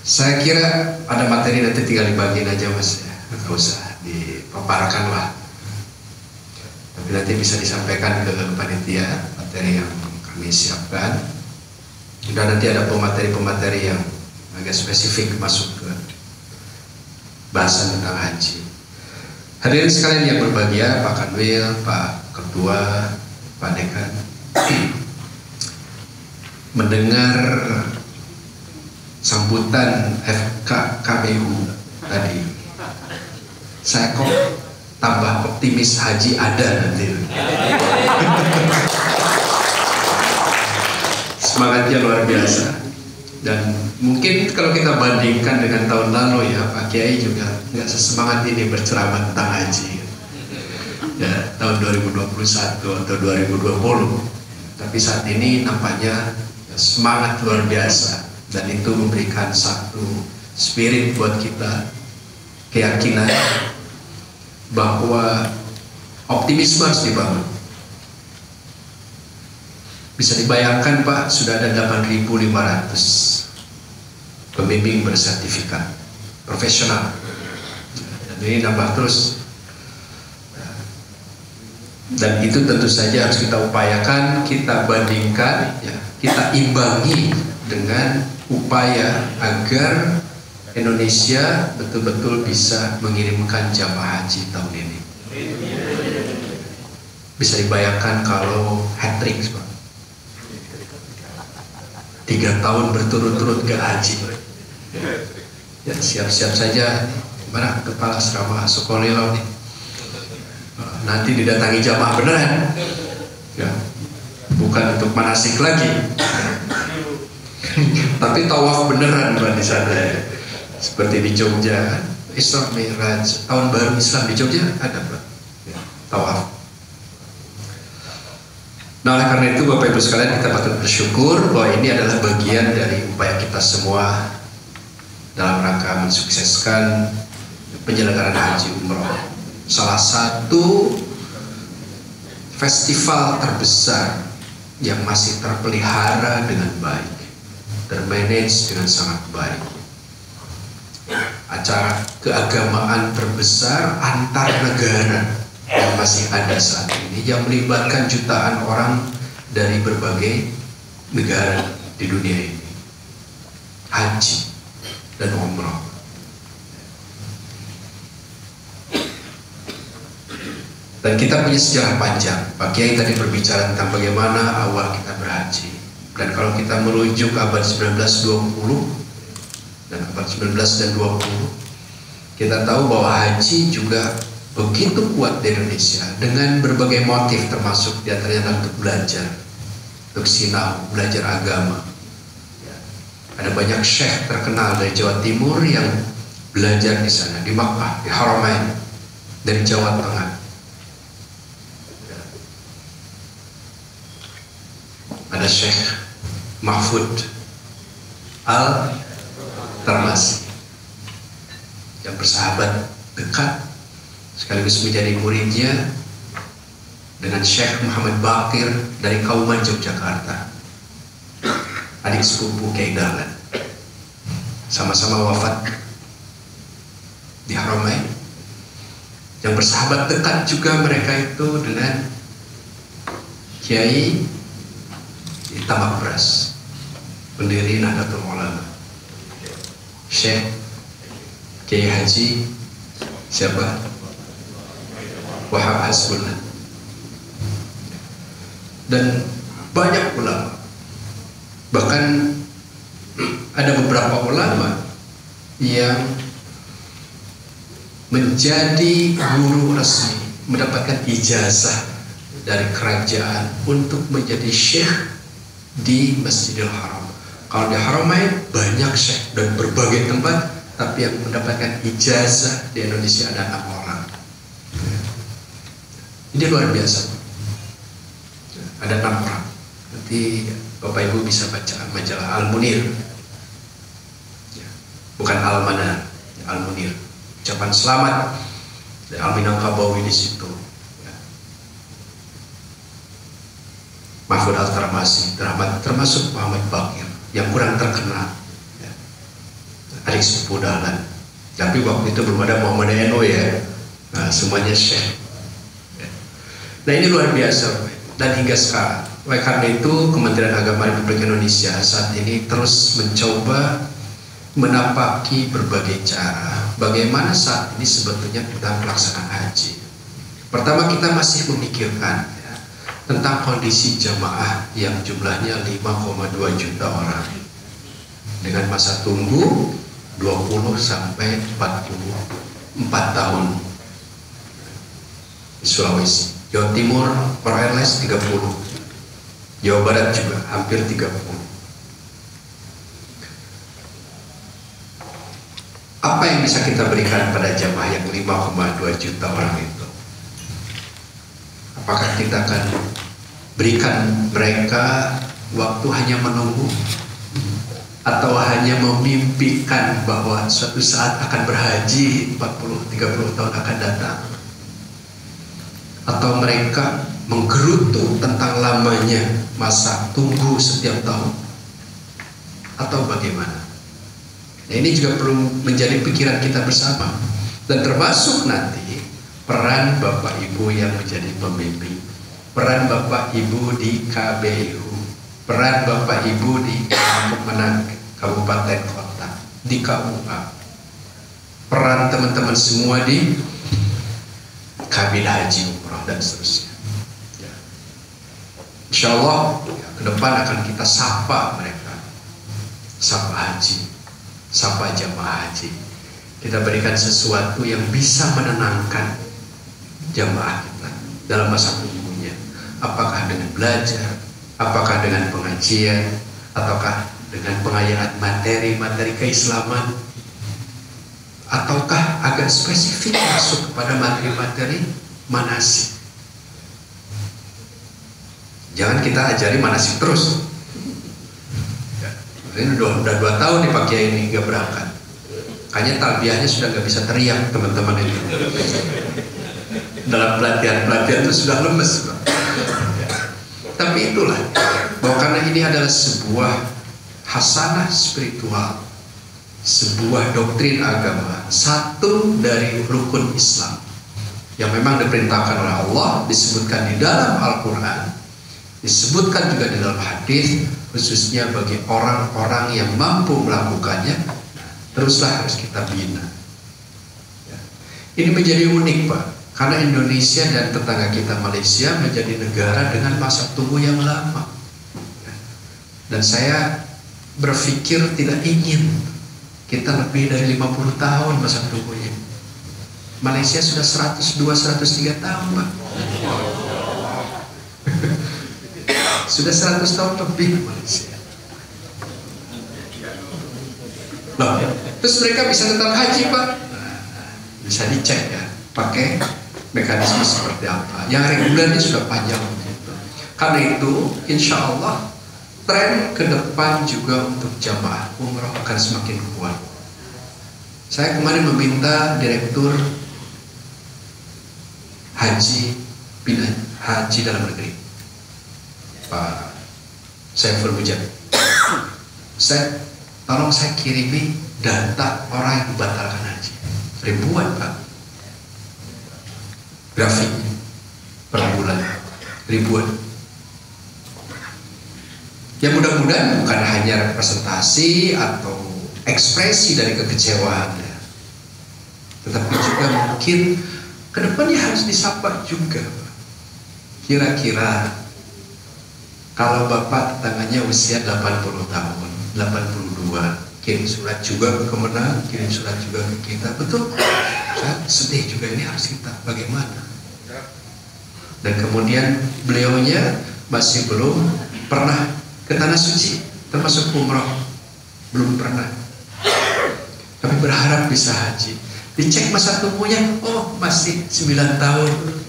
Saya kira ada materi nanti tinggal dibagiin aja Mas ya, nggak usah dipaparkan lah. Tapi nanti bisa disampaikan ke panitia materi yang kami siapkan. Dan nanti ada pemateri-pemateri yang agak spesifik masuk ke bahasan tentang haji. Hadirin sekalian yang berbahagia, Pak Kanwil, Pak Ketua, Pak Dekan, mendengar sambutan FKKBIHU tadi, saya kok tambah optimis haji ada nanti. Semangatnya luar biasa. Dan mungkin kalau kita bandingkan dengan tahun lalu ya, Pak Kiai juga nggak sesemangat ini berceramah tentang haji ya, tahun 2021 atau 2020. Tapi saat ini nampaknya ya, semangat luar biasa, dan itu memberikan satu spirit buat kita, keyakinan bahwa optimisme harus dibangun. Bisa dibayangkan Pak, sudah ada 8.500 pembimbing bersertifikat profesional, dan ini nambah terus. Dan itu tentu saja harus kita upayakan, kita bandingkan, ya, kita imbangi dengan upaya agar Indonesia betul-betul bisa mengirimkan jamaah haji tahun ini. Bisa dibayangkan kalau hat-trick Pak, 3 tahun berturut-turut gak haji. Ya, siap-siap saja, mana kepala asrama Sukolilo nih, nanti didatangi jamaah beneran ya, bukan untuk manasik lagi tapi tawaf beneran Pak di sana ya. Seperti di Jogja, Isra Mi'raj, tahun baru Islam di Jogja ada Pak ya, tawaf. Nah, oleh karena itu Bapak Ibu sekalian, kita patut bersyukur bahwa ini adalah bagian dari upaya kita semua dalam rangka mensukseskan penyelenggaraan haji umroh, salah satu festival terbesar yang masih terpelihara dengan baik, termanage dengan sangat baik, acara keagamaan terbesar antar negara yang masih ada saat ini, yang melibatkan jutaan orang dari berbagai negara di dunia ini. Haji dan umrah. Dan kita punya sejarah panjang. Pak Kiai tadi berbicara tentang bagaimana awal kita berhaji. Dan kalau kita merujuk abad 1920 dan abad 19 dan 20, kita tahu bahwa haji juga begitu kuat di Indonesia dengan berbagai motif, termasuk diantaranya untuk belajar, untuk sinau, belajar agama. Ada banyak syekh terkenal dari Jawa Timur yang belajar di sana, di Makkah, di Haramain, dari Jawa Tengah. Ada Syekh Mahfud Al-Tarmasi yang bersahabat dekat sekaligus menjadi muridnya dengan Syekh Muhammad Bakir dari Kauman Yogyakarta, adik sepupu Kiai Dahlan, sama-sama wafat di Haramain. Yang bersahabat dekat juga mereka itu dengan Kiai Tamak Pras, pendiri Nahdlatul Ulama, Syekh Kiai Haji siapa? Wahab Hasbullah, dan banyak ulama. Bahkan ada beberapa ulama yang menjadi guru resmi, mendapatkan ijazah dari kerajaan untuk menjadi syekh di Masjidil Haram. Kalau di Haramain banyak syekh dan berbagai tempat, tapi yang mendapatkan ijazah di Indonesia ada 6 orang. Ini luar biasa. Ada 6 orang. Nanti Bapak Ibu bisa baca majalah Al-Munir. Bukan Al-Manar, Al-Munir. Ucapan selamat dari Al-Minangkabawi di situ. Mahfud Al-Tarmasi, termasuk Muhammad Bakir yang kurang terkenal, ya. Adik sepupu Dahlan. Tapi waktu itu belum ada Muhammad Eno ya. Nah, semuanya syekh. Ya. Nah, ini luar biasa, dan hingga sekarang. Oleh karena itu Kementerian Agama Republik Indonesia saat ini terus mencoba menapaki berbagai cara bagaimana saat ini sebetulnya kita pelaksanaan haji. Pertama, kita masih memikirkan tentang kondisi jamaah yang jumlahnya 5,2 juta orang dengan masa tunggu 20 sampai 44 tahun di Sulawesi. Jawa Timur per airlines 30, Jawa Barat juga hampir 30. Apa yang bisa kita berikan pada jamaah yang 5,2 juta orang itu? Apakah kita akan berikan mereka waktu hanya menunggu, atau hanya memimpikan bahwa suatu saat akan berhaji 40-30 tahun akan datang? Atau mereka menggerutu tentang lamanya masa tunggu setiap tahun? Atau bagaimana? Nah, ini juga perlu menjadi pikiran kita bersama, dan termasuk nanti peran Bapak Ibu yang menjadi pembimbing, peran Bapak Ibu di KBU, peran Bapak Ibu di Kabupaten Kota, di KUA, peran teman-teman semua di Kabin Haji Umroh dan seterusnya. Ya. Insya Allah ya, ke depan akan kita sapa mereka, sapa haji, sapa jamaah haji. Kita berikan sesuatu yang bisa menenangkan jamaah kita dalam masa tunggunya. Apakah dengan belajar, apakah dengan pengajian, ataukah dengan pengayaan materi-materi keislaman, ataukah agak spesifik masuk kepada materi-materi manasik. Jangan kita ajari manasik terus. Ini udah 2 tahun nih Pak Kiai ini nggak berangkat. Kayaknya talbiyahnya sudah nggak bisa teriak teman-teman ini. Dalam pelatihan itu sudah lemes, Pak. Ya. Tapi itulah bahwa karena ini adalah sebuah hasanah spiritual, sebuah doktrin agama, satu dari rukun Islam, yang memang diperintahkan oleh Allah, disebutkan di dalam Al-Quran, disebutkan juga di dalam hadis, khususnya bagi orang-orang yang mampu melakukannya, teruslah harus kita bina. Ya. Ini menjadi unik, Pak, karena Indonesia dan tetangga kita Malaysia menjadi negara dengan masa tunggu yang lama. Ya. Dan saya berpikir tidak ingin kita lebih dari 50 tahun masa tunggunya. Malaysia sudah 102-103 tahun, Pak. Sudah 100 tahun lebih Malaysia. Loh, terus mereka bisa tetap haji, Pak? Nah, bisa dicek ya, pakai mekanisme seperti apa. Yang regulernya sudah panjang begitu. Karena itu, insya Allah tren ke depan juga untuk jamaah umroh akan semakin kuat. Saya kemarin meminta Direktur Haji dalam negeri, Pak Saiful Mujad, tolong saya kirimi data orang yang membatalkan haji. Ribuan, Pak, grafiknya per bulan, ribuan. Ya mudah-mudahan bukan hanya representasi atau ekspresi dari kekecewaannya, tetapi juga mungkin kedepannya harus disapa juga, Pak. Kira-kira kalau Bapak tetangganya usia 80 tahun, 82, kirim surat juga ke Kemenang, kirim surat juga ke kita, betul? Saya sedih juga, ini harus kita bagaimana? Dan kemudian beliaunya masih belum pernah ke Tanah Suci, termasuk umroh, belum pernah. Kami berharap bisa haji. Dicek masa tunggunya, oh masih 9 tahun.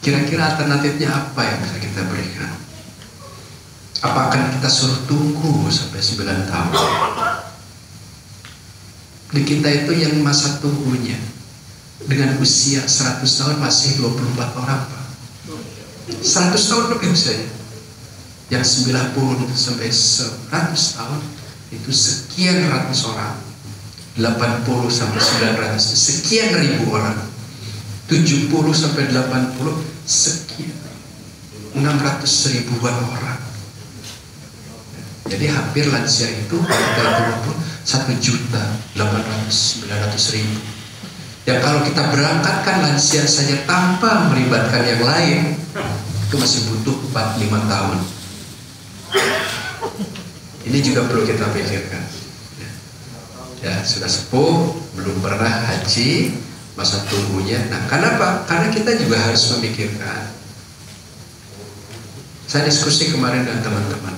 Kira-kira alternatifnya apa yang bisa kita berikan? Apa akan kita suruh tunggu sampai 9 tahun? Di kita itu yang masa tunggunya dengan usia 100 tahun masih 24 orang, Pak. 100 tahun lebih usianya. Yang 90 sampai 100 tahun itu sekian ratus orang. 80 sampai 900 sekian ribu orang. 70 sampai 80 sekian 600 ribuan orang. Jadi hampir lansia itu kalau 1.800.900.000. Ya kalau kita berangkatkan lansia saja tanpa melibatkan yang lain, itu masih butuh 4-5 tahun. Ini juga perlu kita pikirkan. Ya, sudah sepuh, belum pernah haji, masa tunggunya. Nah, kenapa? Karena kita juga harus memikirkan. Saya diskusi kemarin dengan teman-teman.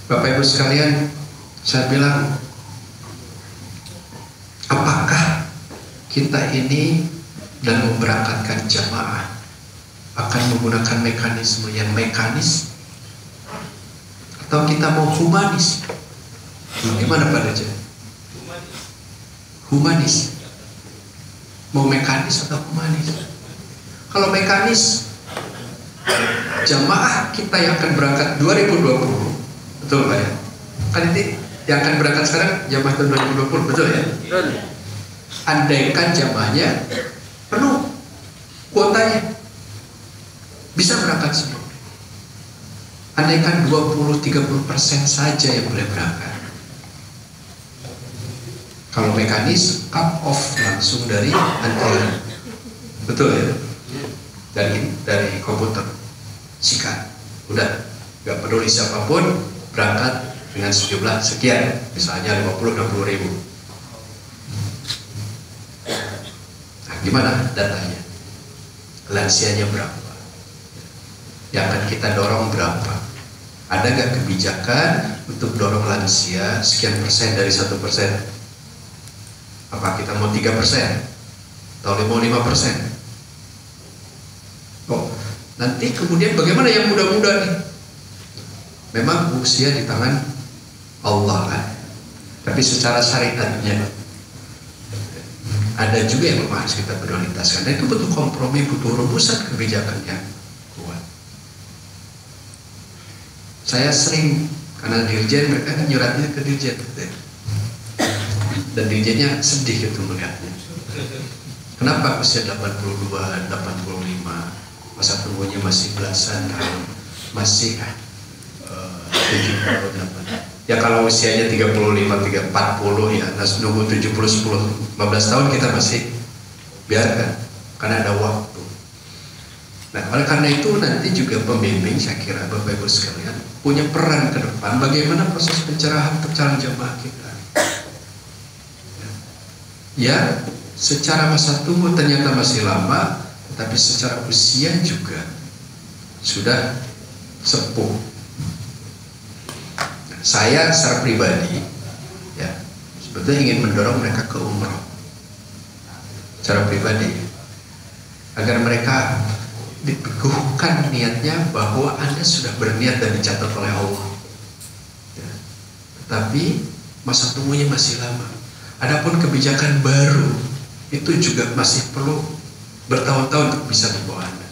Bapak Ibu sekalian, saya bilang, apakah kita ini dan memberangkatkan jamaah akan menggunakan mekanisme yang mekanis atau kita mau humanis? Gimana Pak Raja? Humanis. Mau mekanis atau humanis? Kalau mekanis, jamaah kita yang akan berangkat 2020, betul Pak ya? Kan ini yang akan berangkat sekarang jamaah tahun 2020, betul ya? Andaikan jamaahnya penuh kuotanya, bisa berangkat semua. Andaikan 20-30% saja yang boleh berangkat. Kalau mekanis, cut off langsung dari antrian, betul ya? Dari komputer, sikat, udah, nggak peduli siapapun berangkat dengan sejumlah sekian, misalnya 50-60 ribu. Nah, gimana datanya? Lansianya berapa? Yang akan kita dorong berapa? Ada nggak kebijakan untuk dorong lansia sekian persen dari 1%? Apa kita mau 3% atau mau 5%? Oh, nanti kemudian bagaimana yang muda-muda nih? Memang usia di tangan Allah kan, tapi secara syariatnya ada juga yang harus kita prioritaskan. Dan itu butuh kompromi, butuh rumusan kebijakan yang kuat. Saya sering, karena dirjen, mereka kan nyuratnya ke dirjen gitu ya. Dan dirjennya sedih gitu melihatnya. Kenapa usia 82, 85, masa tunggunya masih belasan tahun, masih 78. Ya kalau usianya 35, 40 ya, nunggu 70, 10, 15 tahun kita masih biarkan, karena ada waktu. Nah, oleh karena itu nanti juga pembimbing, saya kira Bapak Ibu sekalian punya peran ke depan bagaimana proses pencerahan calon jemaah kita. Ya, secara masa tunggu ternyata masih lama, tetapi secara usia juga sudah sepuh. Nah, saya secara pribadi ya sebetulnya ingin mendorong mereka ke umroh secara pribadi, agar mereka diteguhkan niatnya bahwa Anda sudah berniat dan dicatat oleh Allah ya. Tetapi masa tunggunya masih lama. Adapun kebijakan baru itu juga masih perlu bertahun-tahun untuk bisa dibawa Anda.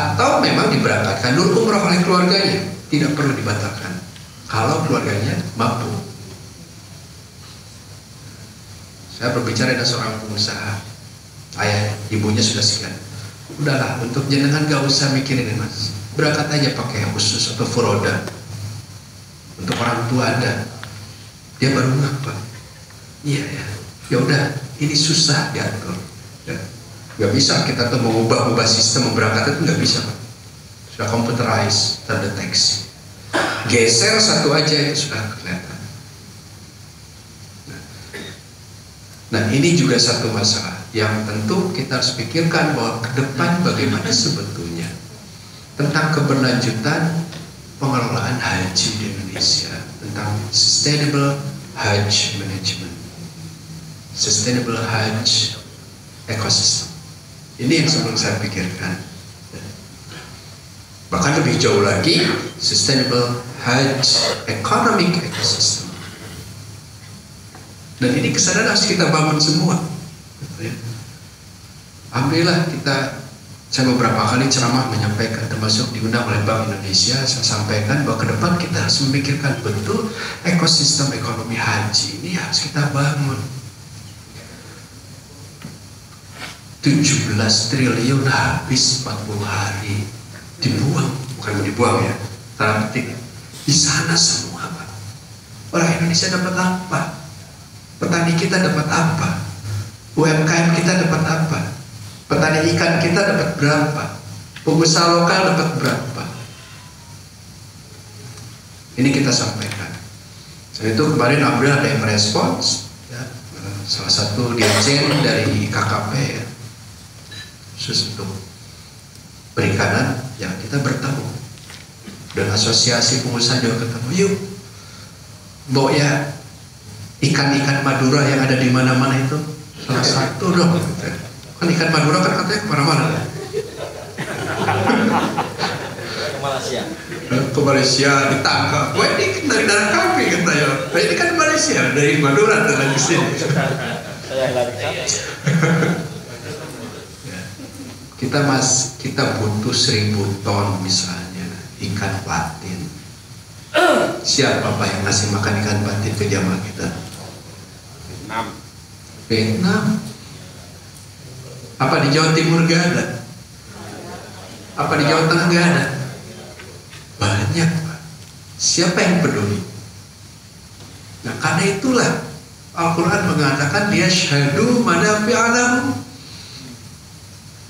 Atau memang diberangkatkan dulu umroh oleh keluarganya, tidak perlu dibatalkan kalau keluarganya mampu. Saya berbicara dengan seorang pengusaha, ayah ibunya sudah siap. Udahlah, untuk jenengan gak usah mikirin mas, berangkat aja pakai khusus atau furoda untuk orang tua Anda. Dia baru ngapa? Iya ya, ya udah, ini susah diatur. Ya. Gak bisa kita tuh mengubah sistem berangkat itu nggak bisa Pak. Sudah computerized, terdeteksi. Geser satu aja itu sudah kelihatan. Nah ini juga satu masalah yang tentu kita harus pikirkan bahwa ke depan bagaimana sebetulnya tentang keberlanjutan pengelolaan haji di Indonesia, tentang sustainable hajj management, sustainable hajj ecosystem. Ini yang sebelum saya pikirkan. Bahkan lebih jauh lagi, sustainable hajj economic ecosystem. Dan ini kesadaran harus kita bangun semua. Alhamdulillah saya beberapa kali ceramah menyampaikan, termasuk diundang oleh Bank Indonesia, saya sampaikan bahwa ke depan kita harus memikirkan betul ekosistem ekonomi haji ini harus kita bangun. 17 triliun habis 40 hari dibuang, bukan dibuang ya, tanda petik di sana semua Pak. Orang Indonesia dapat apa? Petani kita dapat apa? UMKM kita dapat apa? Petani ikan kita dapat berapa? Pengusaha lokal dapat berapa? Ini kita sampaikan. Jadi itu kemarin Alhamdulillah ada yang merespons ya, salah satu dirjen dari KKP ya, khusus untuk perikanan ya, kita bertemu dan asosiasi pengusaha juga ketemu. Yuk bawa ya ikan-ikan Madura yang ada di mana-mana itu salah satu dong. Kan ikan Madura kan katanya kemana-mana. Ke Malaysia ditangkap. Wah ini dari darah kami katanya. Nah, ini kan Malaysia dari Madura dan di sini. Kita butuh 1000 ton misalnya ikan patin. Siapa Pak yang ngasih makan ikan patin ke jamaah kita? Vietnam. Apa di Jawa Timur gak ada? Apa di Jawa Tengah gak ada? Banyak Pak. Siapa yang peduli? Nah karena itulah Al-Quran mengatakan dia syahdu manafi'alahum,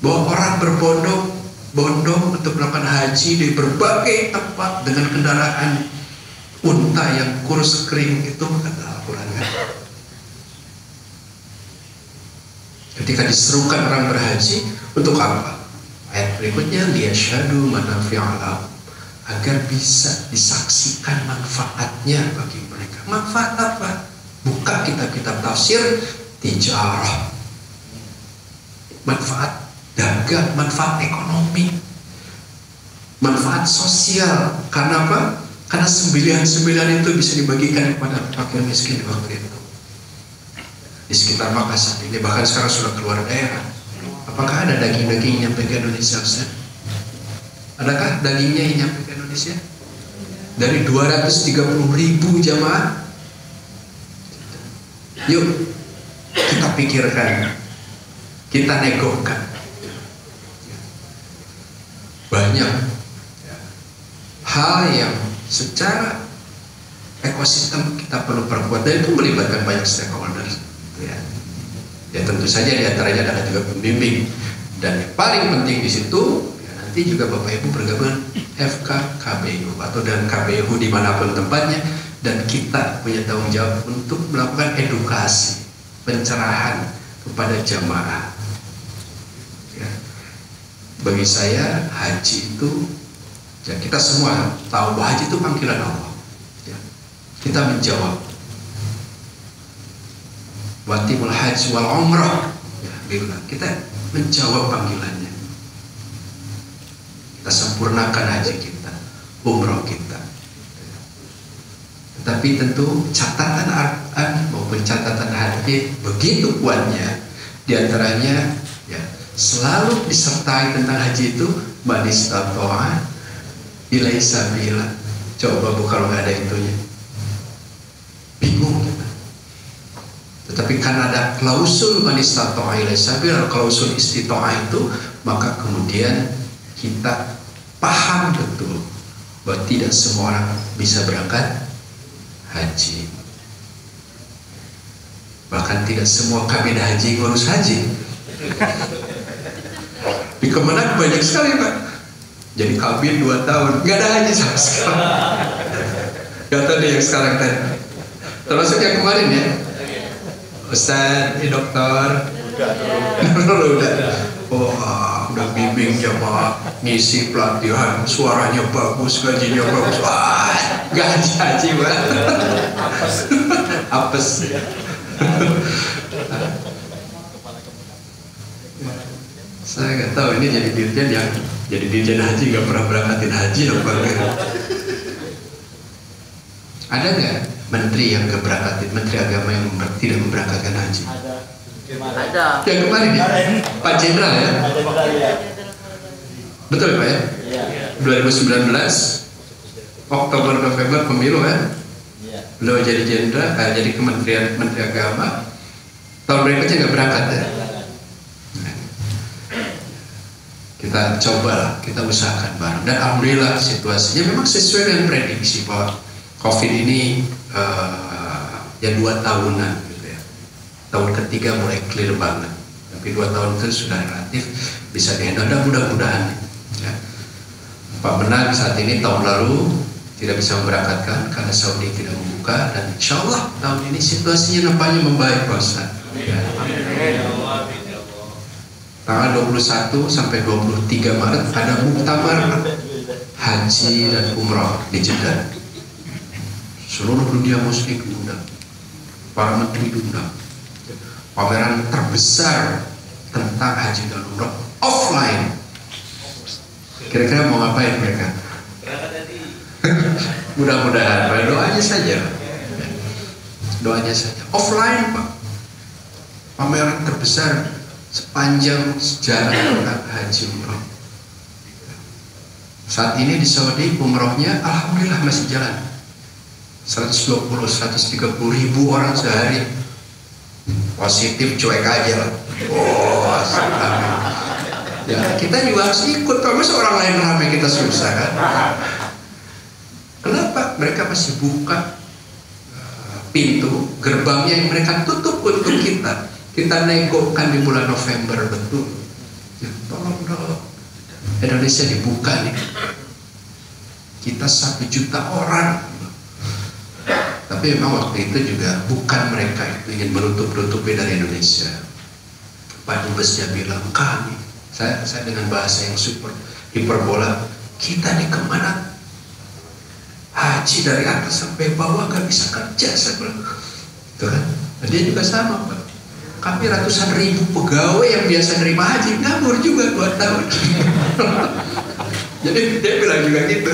bahwa orang berbondong-bondong untuk melakukan haji di berbagai tempat dengan kendaraan unta yang kurus kering itu, kata Al-Quran kan. Ketika diserukan orang berhaji untuk apa? Ayat berikutnya liyasyhadu manafi'alahum, agar bisa disaksikan manfaatnya bagi mereka. Manfaat apa? Buka kitab-kitab tafsir, tijarah, manfaat dagang, manfaat ekonomi, manfaat sosial. Karena apa? Karena 9 itu bisa dibagikan kepada fakir miskin di waktu itu. Di sekitar Makassar ini, bahkan sekarang sudah keluar daerah. Apakah ada daging-daging nyampe ke Indonesia Ustaz? Adakah dagingnya yang nyampe ke Indonesia? Dari 230.000 jamaah. Yuk kita pikirkan kita negokan. Banyak hal yang secara ekosistem kita perlu perkuat, dan itu melibatkan banyak stakeholders. Ya tentu saja diantaranya adalah juga pembimbing, dan yang paling penting di situ ya, nanti juga Bapak Ibu bergabung FKKBU atau dan KBU dimanapun tempatnya, dan kita punya tanggung jawab untuk melakukan edukasi, pencerahan kepada jamaah. Ya. Bagi saya haji itu, ya kita semua tahu bahwa haji itu panggilan Allah. Ya. Kita menjawab watimul haji wal umrah, ya, kita menjawab panggilannya. Kita sempurnakan haji kita, umrah kita. Tetapi tentu catatan Al-Quran maupun catatan hadis begitu kuatnya, diantaranya ya, selalu disertai tentang haji itu man istata'a ilaihi sabila. Coba Bu kalau nggak ada itunya, bingung kita. Tetapi karena ada klausul man istata'a ilaihi sabila, klausul istita'ah itu, maka kemudian kita paham betul bahwa tidak semua orang bisa berangkat haji. Bahkan tidak semua kabin haji ngurus haji. Di Kemenak banyak sekali Pak, jadi kabin 2 tahun nggak ada haji sama sekali. Gak tahu deh yang sekarang tadi, termasuk yang kemarin ya, Ustaz, dokter udah bimbing jamaah, ngisi pelatihan, suaranya bagus, gajinya bagus, wah gaji haji banget, apes. Saya nggak tahu ini jadi dirjen yang jadi dirjen haji nggak pernah berangkatin haji apa enggak? Ada nggak menteri yang keberangkatin, menteri agama yang tidak memberangkatkan haji? Ada. Yang kemarin ya, Pak Jenderal ya. Betul Pak ya? 2019 Oktober November pemilu kan? Beliau jadi jenderal, jadi menteri agama. Tahun berikutnya nggak berangkat ya. Kita cobalah, kita usahakan bareng, dan alhamdulillah situasinya memang sesuai dengan prediksi bahwa COVID ini ya 2 tahunan gitu ya. Tahun ketiga mulai clear banget, tapi 2 tahun itu sudah relatif bisa dihandle, dan mudah-mudahan ya. Pak Menag saat ini tahun lalu tidak bisa memberangkatkan karena Saudi tidak membuka, dan insya Allah tahun ini situasinya nampaknya membaik Pak Ustaz. Ya. Tanggal 21 sampai 23 Maret ada muktamar haji dan umrah di Jeddah. Seluruh dunia muslim diundang, para menteri diundang. Pameran terbesar tentang haji dan umrah offline. Kira-kira mau ngapain mereka? Mudah-mudahan, doanya saja. Doanya saja. Offline Pak. Pameran terbesar sepanjang sejarah tentang haji umrah. Saat ini di Saudi umrahnya alhamdulillah masih jalan. 120-130 ribu orang sehari. Positif cuek aja lah. Oh, ya kita juga harus ikut. Masa orang lain ramai kita susah kan? Kenapa? Mereka masih buka pintu gerbangnya yang mereka tutup untuk kita. Kita negokan di bulan November betul. Ya, tolong dong, Indonesia dibuka nih. Kita 1 juta orang. Tapi memang waktu itu juga bukan mereka itu ingin menutup-nutupi dari Indonesia. Pak Dubesnya bilang kami, saya dengan bahasa yang super hiperbola, kita nih kemana? Haji dari atas sampai bawah gak bisa kerja, saya bilang. Itu kan? Dia juga sama Pak. Kami ratusan ribu pegawai yang biasa nerima haji ngabur juga 2 tahun. Jadi dia bilang juga gitu.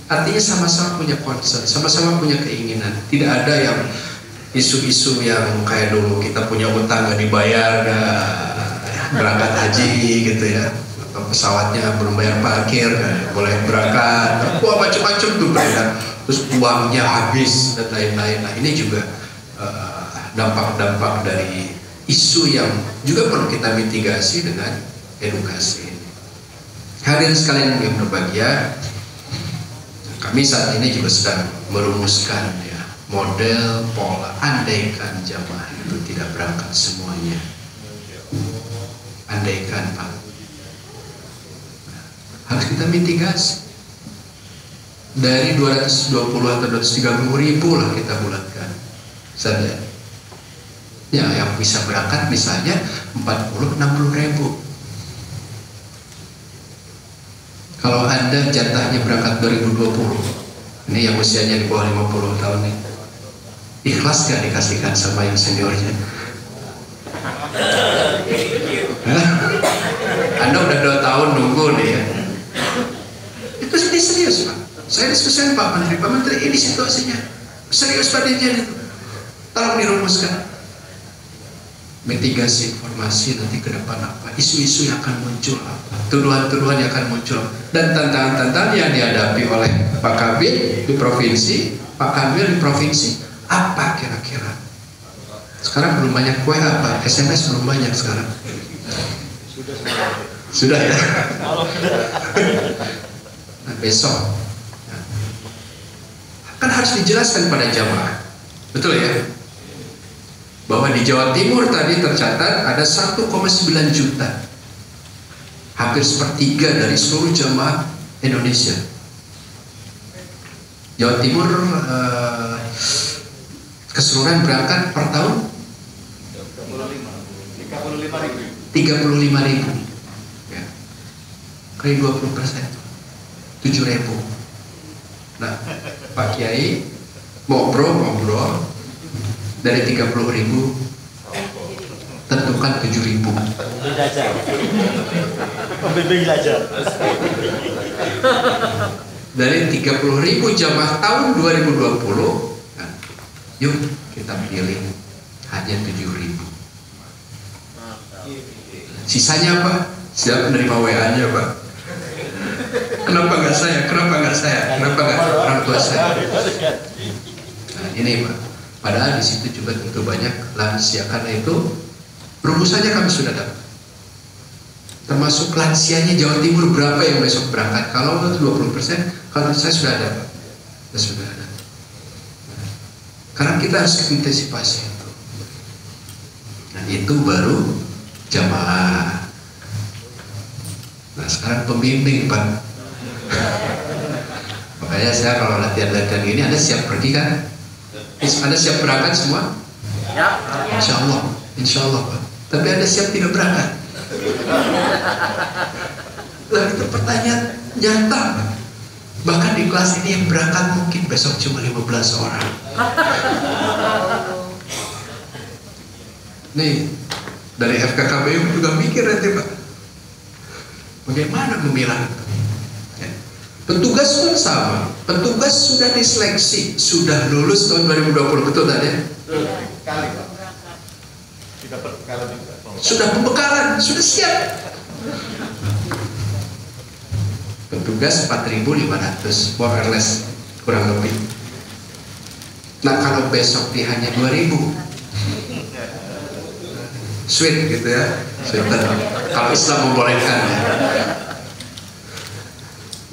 Artinya sama-sama punya concern, sama-sama punya keinginan. Tidak ada yang isu-isu yang kayak dulu kita punya utang gak dibayar, gak berangkat haji gitu ya. Atau pesawatnya belum bayar parkir, gak boleh berangkat. Wah macam-macam tuh beredar. Terus uangnya habis dan lain-lain. Nah ini juga dampak-dampak dari isu yang juga perlu kita mitigasi dengan edukasi. Hadirin sekalian yang berbahagia, kami saat ini juga sedang merumuskan ya model pola andaikan jamaah itu tidak berangkat semuanya. Andaikan Pak, harus kita mitigasi dari 220 atau 230 ribu lah kita bulatkan saja. Ya, yang bisa berangkat misalnya 40-60 ribu. Kalau Anda jatahnya berangkat 2020, ini yang usianya di bawah 50 tahun nih, ikhlas gak dikasihkan sama yang seniornya? Anda udah 2 tahun nunggu nih ya. Itu serius Pak. Saya diskusikan Pak Menteri, ini situasinya serius Pak Dirjen itu. Tolong dirumuskan. Mitigasi informasi nanti ke depan apa, isu-isu yang akan muncul apa, tuduhan-tuduhan yang akan muncul, dan tantangan-tantangan yang dihadapi oleh Pak Kabid di provinsi, Pak Kanwil di provinsi, apa kira-kira? Sekarang belum banyak WA Pak, SMS belum banyak sekarang. Sudah ya? Nah, besok kan harus dijelaskan pada jamaah, betul ya? Bahwa di Jawa Timur tadi tercatat ada 1,9 juta, hampir sepertiga dari seluruh jamaah Indonesia. Jawa Timur keseluruhan berangkat per tahun 35 ribu ya. Kali 20%, 7 ribu. Nah Pak Kiai ngobrol dari 30 ribu tentukan 7 ribu. Dari 30 ribu jamaah tahun 2020, nah, yuk kita pilih hanya 7 ribu. Sisanya apa? Siap menerima WA-nya Pak. Kenapa nggak saya? Kenapa nggak saya? Kenapa nggak orang tua saya? Nah, ini Pak. Padahal di situ juga tentu banyak lansia, karena itu rumusannya kami sudah dapat. Termasuk lansianya Jawa Timur berapa yang besok berangkat? Kalau 20%, kalau saya sudah ada, sudah ada. Karena kita harus antisipasi itu. Nah itu baru jamaah. Nah sekarang pembimbing Pak. Makanya saya kalau latihan-latihan gini, Anda siap pergi kan? Anda siap berangkat semua? Ya. Insya Allah Pak. Tapi Anda siap tidak berangkat? Lah itu pertanyaan nyata Pak. Bahkan di kelas ini yang berangkat mungkin besok cuma 15 orang. Nih dari FKKBU juga mikir nanti Pak, bagaimana memilah itu? Petugas pun sama, petugas sudah diseleksi, sudah lulus tahun 2020, betul tadi ya? Sudah pembekalan, sudah siap. Petugas 4.500, more or less, kurang lebih. Nah kalau besok dia hanya 2.000, sweet gitu ya, sweeter. Kalau Islam membolehkan ya.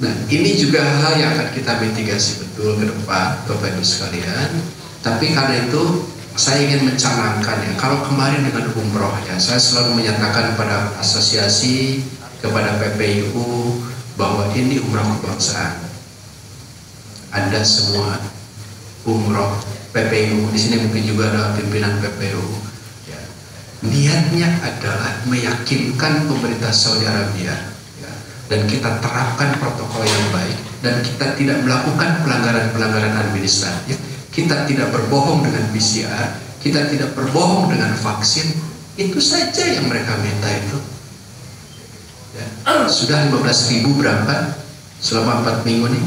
Nah ini juga hal yang akan kita mitigasi betul ke depan Bapak Ibu sekalian. Tapi karena itu saya ingin mencanangkan ya, kalau kemarin dengan umroh ya, saya selalu menyatakan kepada asosiasi, kepada PPIU bahwa ini umroh kebangsaan. Anda semua umroh PPIU di sini mungkin juga ada pimpinan PPIU. Ya. Niatnya adalah meyakinkan pemerintah Saudi Arabia. Dan kita terapkan protokol yang baik, dan kita tidak melakukan pelanggaran-pelanggaran administratif, kita tidak berbohong dengan PCR, kita tidak berbohong dengan vaksin. Itu saja yang mereka minta itu ya. Sudah 15.000 berangkat selama 4 minggu nih,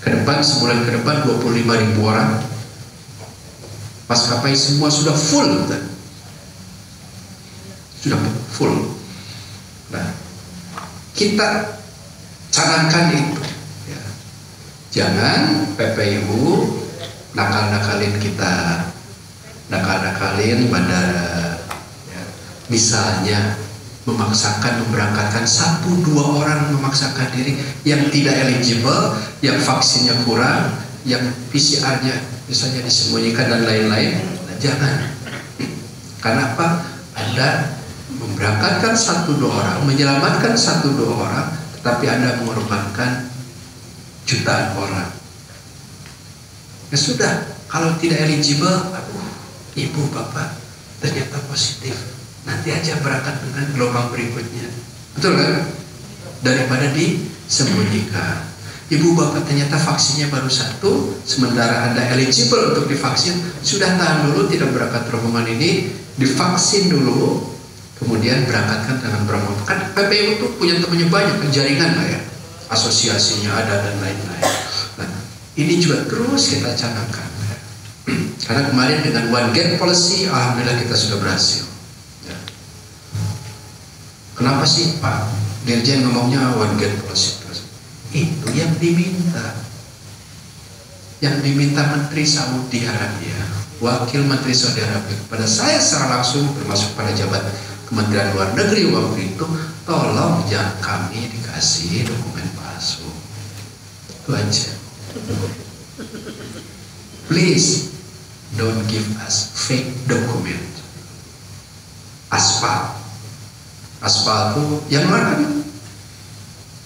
ke depan sebulan ke depan 25.000 orang. Maskapai semua sudah full kan? Sudah full. Nah kita canangkan itu ya. Jangan PPIU nakal-nakalin kita, nakal-nakalin bandara, Misalnya memaksakan memberangkatkan 1-2 orang, memaksakan diri yang tidak eligible, yang vaksinnya kurang, yang PCR-nya misalnya disembunyikan dan lain-lain. Nah, jangan. Karena apa? Anda memberangkatkan 1-2 orang, menyelamatkan 1-2 orang, tetapi Anda mengorbankan jutaan orang. Ya sudah, kalau tidak eligible, aduh, ibu bapak ternyata positif, nanti aja berangkat dengan gelombang berikutnya, betul kan? Daripada disembunyikan. Ibu bapak ternyata vaksinnya baru 1, sementara Anda eligible untuk divaksin, sudah tahan dulu, tidak berangkat rombongan ini, divaksin dulu, kemudian berangkatkan dengan berombongan. Kan PPU itu punya temannya banyak, jaringan lah ya, asosiasinya ada dan lain-lain. Nah, ini juga terus kita canangkan. Karena kemarin dengan One Gate Policy, alhamdulillah kita sudah berhasil. Kenapa sih Pak Dirjen ngomongnya One Gate Policy? Itu yang diminta. Yang diminta Menteri Saudi Arabia, Wakil Menteri Saudi Arabia kepada saya secara langsung, termasuk pada jabat Kementerian Luar Negeri waktu itu, tolong jangan kami dikasih dokumen palsu. Itu aja. Please don't give us fake document. Aspal itu yang luar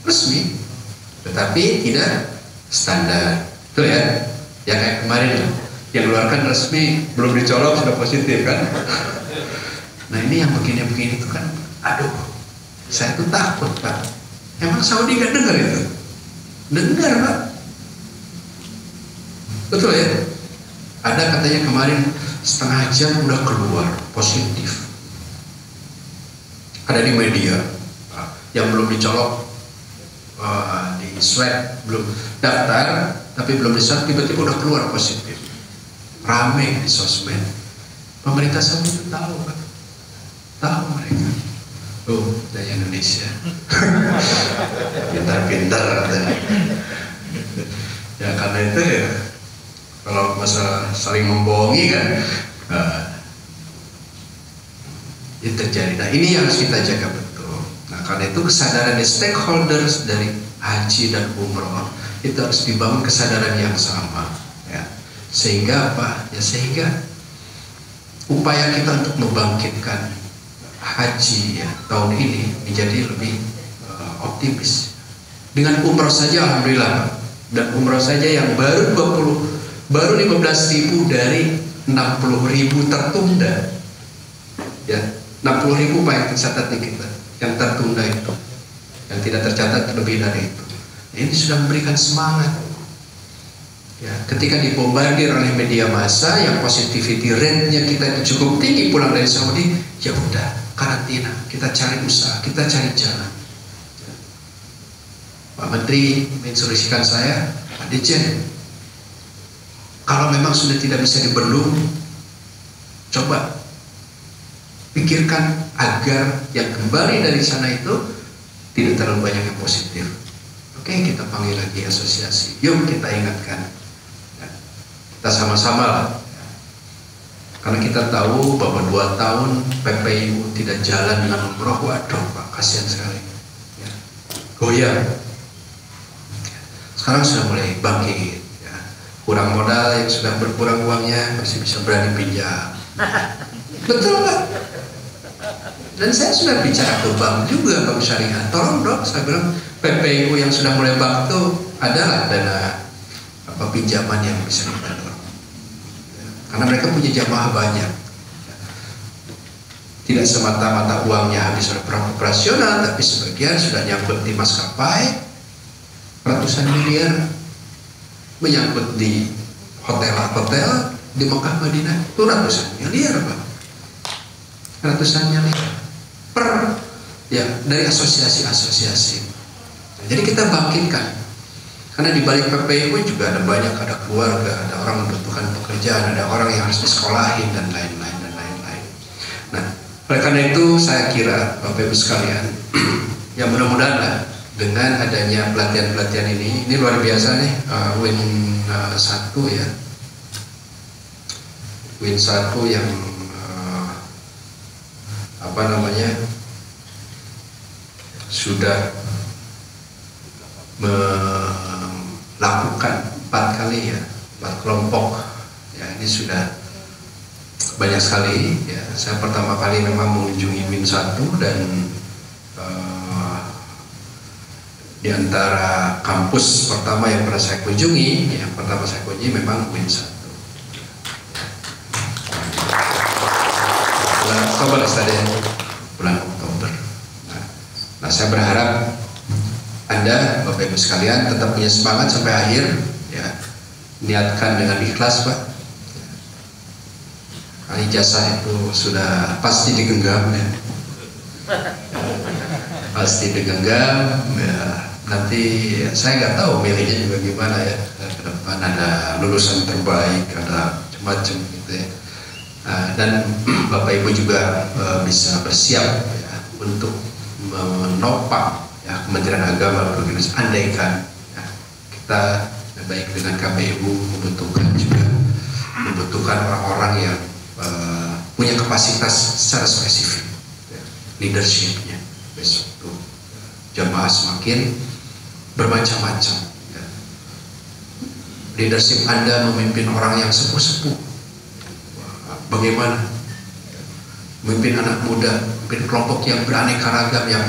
resmi, tetapi tidak standar. Itu ya, yang kayak kemarin yang keluarkan resmi belum dicolok sudah positif kan. Nah ini yang begini-begini itu kan, aduh, saya tuh takut Pak. Emang Saudi nggak dengar itu? Dengar Pak, betul ya. Ada katanya kemarin setengah jam udah keluar positif. Ada di media yang belum dicolok, di swab, belum daftar, tapi belum diswab, tiba-tiba udah keluar positif. Rame di sosmed. Pemerintah Saudi itu tahu kan? Tahu mereka. Oh, dari Indonesia. Pintar-pintar. Ya karena itu ya, kalau masalah saling membohongi kan, itu terjadi. Nah ini yang harus kita jaga betul. Nah karena itu kesadaran dari stakeholders dari haji dan umroh itu harus dibangun kesadaran yang sama, ya. Sehingga apa? Ya sehingga upaya kita untuk membangkitkan haji ya, tahun ini menjadi lebih optimis. Dengan umroh saja alhamdulillah, dan umroh saja yang baru 15.000 dari 60.000 tertunda, ya 60.000 Pak yang tercatat di kita, yang tertunda itu, yang tidak tercatat lebih dari itu. Nah, ini sudah memberikan semangat. Ya, ketika dibombardir oleh media massa yang positivity rate-nya kita itu cukup tinggi pulang dari Saudi, ya udah karantina, kita cari usaha, kita cari jalan. Ya. Pak Menteri menginstruksikan saya, Pak Dirjen, kalau memang sudah tidak bisa dibendung, coba pikirkan agar yang kembali dari sana itu tidak terlalu banyak yang positif. Oke, kita panggil lagi asosiasi, yuk kita ingatkan, ya, kita sama-sama lah, ya. Karena kita tahu bahwa 2 tahun PPU tidak jalan dengan umroh, waduh Pak, kasihan sekali, ya. Goyang. Sekarang sudah mulai bangkit, ya. Kurang modal, yang sudah berkurang uangnya masih bisa berani pinjam. Betul Pak. Dan saya sudah bicara ke bank juga, Bank Syariah, tolong dong, saya bilang PPU yang sudah mulai bank itu adalah dana pinjaman yang bisa kita dorong, karena mereka punya jamaah banyak. Tidak semata-mata uangnya habis oleh perang operasional, tapi sebagian sudah nyangkut di maskapai ratusan miliar, menyangkut di hotel-hotel di Mekah Madinah itu ratusan miliar Pak, ratusan miliar per ya dari asosiasi-asosiasi. Jadi kita bangkitkan, karena di balik PPU juga ada banyak, ada keluarga, ada orang membutuhkan pekerjaan, ada orang yang harus disekolahin dan lain-lain dan lain-lain. Nah, oleh karena itu saya kira Bapak Ibu sekalian, ya mudah-mudahan lah dengan adanya pelatihan-pelatihan ini luar biasa nih, Win 1 ya, Win 1 yang sudah melakukan 4 kali ya, 4 kelompok ya, ini sudah banyak sekali ya. Saya pertama kali memang mengunjungi Win1 dan di antara kampus pertama yang pernah saya kunjungi, yang pertama saya kunjungi memang Win1. Bulan Oktober tadi, bulan Oktober. Nah, saya berharap Anda, Bapak Ibu sekalian, tetap punya semangat sampai akhir, ya. Niatkan dengan ikhlas, Pak. Ijazah itu sudah pasti digenggam, ya. Pasti digenggam, ya. Nanti saya nggak tahu milihnya juga gimana ya. Ke depan ada lulusan terbaik, ada macam-macam gitu ya. Dan Bapak Ibu juga bisa bersiap ya, untuk menopang ya, Kementerian Agama berorganisasi. Andaikan ya, kita baik dengan KPU membutuhkan orang-orang yang punya kapasitas secara spesifik ya, leadershipnya besok tuh jamaah semakin bermacam-macam ya. Leadership Anda memimpin orang yang sepuh-sepuh, bagaimana memimpin anak muda, memimpin kelompok yang beraneka ragam, yang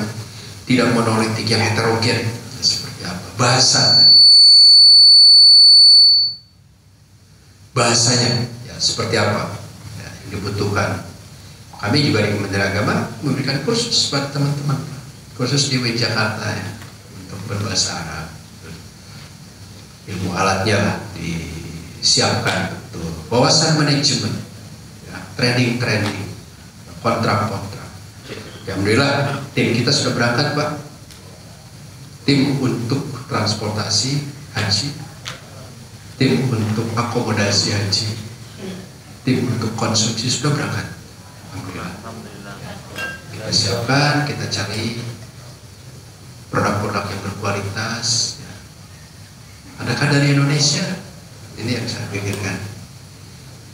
tidak monolitik, yang heterogen, seperti apa bahasa tadi, bahasanya ya, seperti apa ya, yang dibutuhkan. Kami juga di Kementerian Agama memberikan kursus buat teman-teman, kursus di Jakarta ya, untuk berbahasa Arab. Ilmu alatnya lah disiapkan, betul. Wawasan manajemen, ya, training, kontrak. Alhamdulillah tim kita sudah berangkat, Pak. Tim untuk transportasi haji, tim untuk akomodasi haji, tim untuk konsumsi sudah berangkat. Alhamdulillah. Kita siapkan, kita cari produk-produk yang berkualitas. Adakah dari Indonesia? Ini yang saya pikirkan.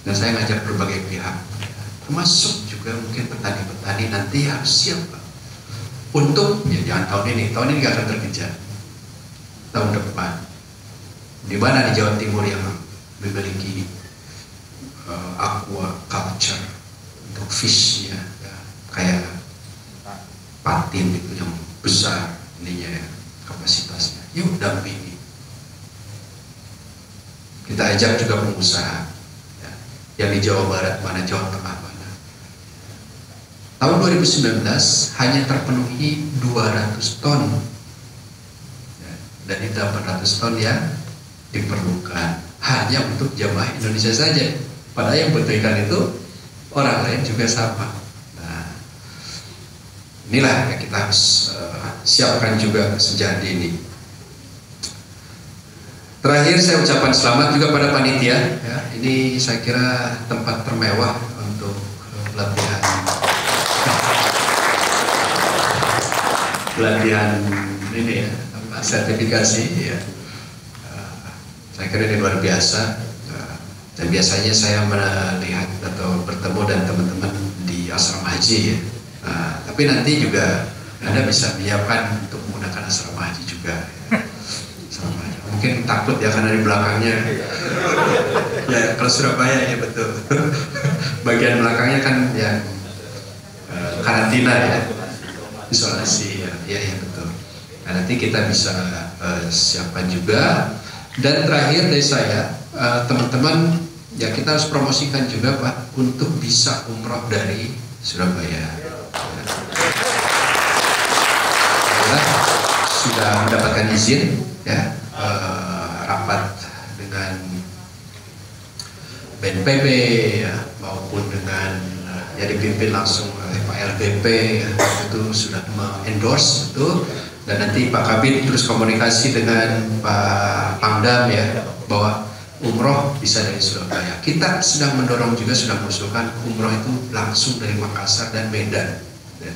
Dan saya ngajak berbagai pihak, termasuk juga mungkin petani-petani nanti harus siap, Pak. Untuk ya jangan tahun ini nggak akan terkejar. Tahun depan, di mana di Jawa Timur yang memiliki aquaculture untuk fishnya, ya, kayak patin itu yang besar ininya ya, kapasitasnya. Yuk dampingi. Kita ajak juga pengusaha ya, yang di Jawa Barat mana, Jawa Tengah mana. Tahun 2019 hanya terpenuhi 200 ton ya, dan itu 800 ton yang diperlukan hanya untuk jamaah Indonesia saja. Padahal yang butuhkan itu orang lain juga sama. Nah, inilah yang kita harus siapkan juga sejak dini. Terakhir saya ucapkan selamat juga pada panitia. Ya, ini saya kira tempat termewah untuk pelatihan ini ya, sertifikasi ya. Saya kira ini luar biasa. Dan biasanya saya melihat atau bertemu dan teman-teman di asrama haji ya. Tapi nanti juga Anda bisa menyiapkan untuk menggunakan asrama haji juga. Ya. Asrama haji. Mungkin takut ya karena di belakangnya. Ya kalau Surabaya ya betul. Bagian belakangnya kan yang karantina ya, isolasi ya, ya betul. Nah, nanti kita bisa siapkan juga. Dan terakhir dari saya, teman-teman, ya kita harus promosikan juga Pak untuk bisa umroh dari Surabaya. Ya. Sudah mendapatkan izin, ya, rapat dengan BNPB ya, maupun dengan ya dipimpin langsung oleh Pak LBP ya, itu sudah endorse itu. Dan nanti Pak Kabid terus komunikasi dengan Pak Pangdam ya, bahwa umroh bisa dari Surabaya. Kita sedang mendorong juga, sudah mengusulkan umroh itu langsung dari Makassar dan Medan ya,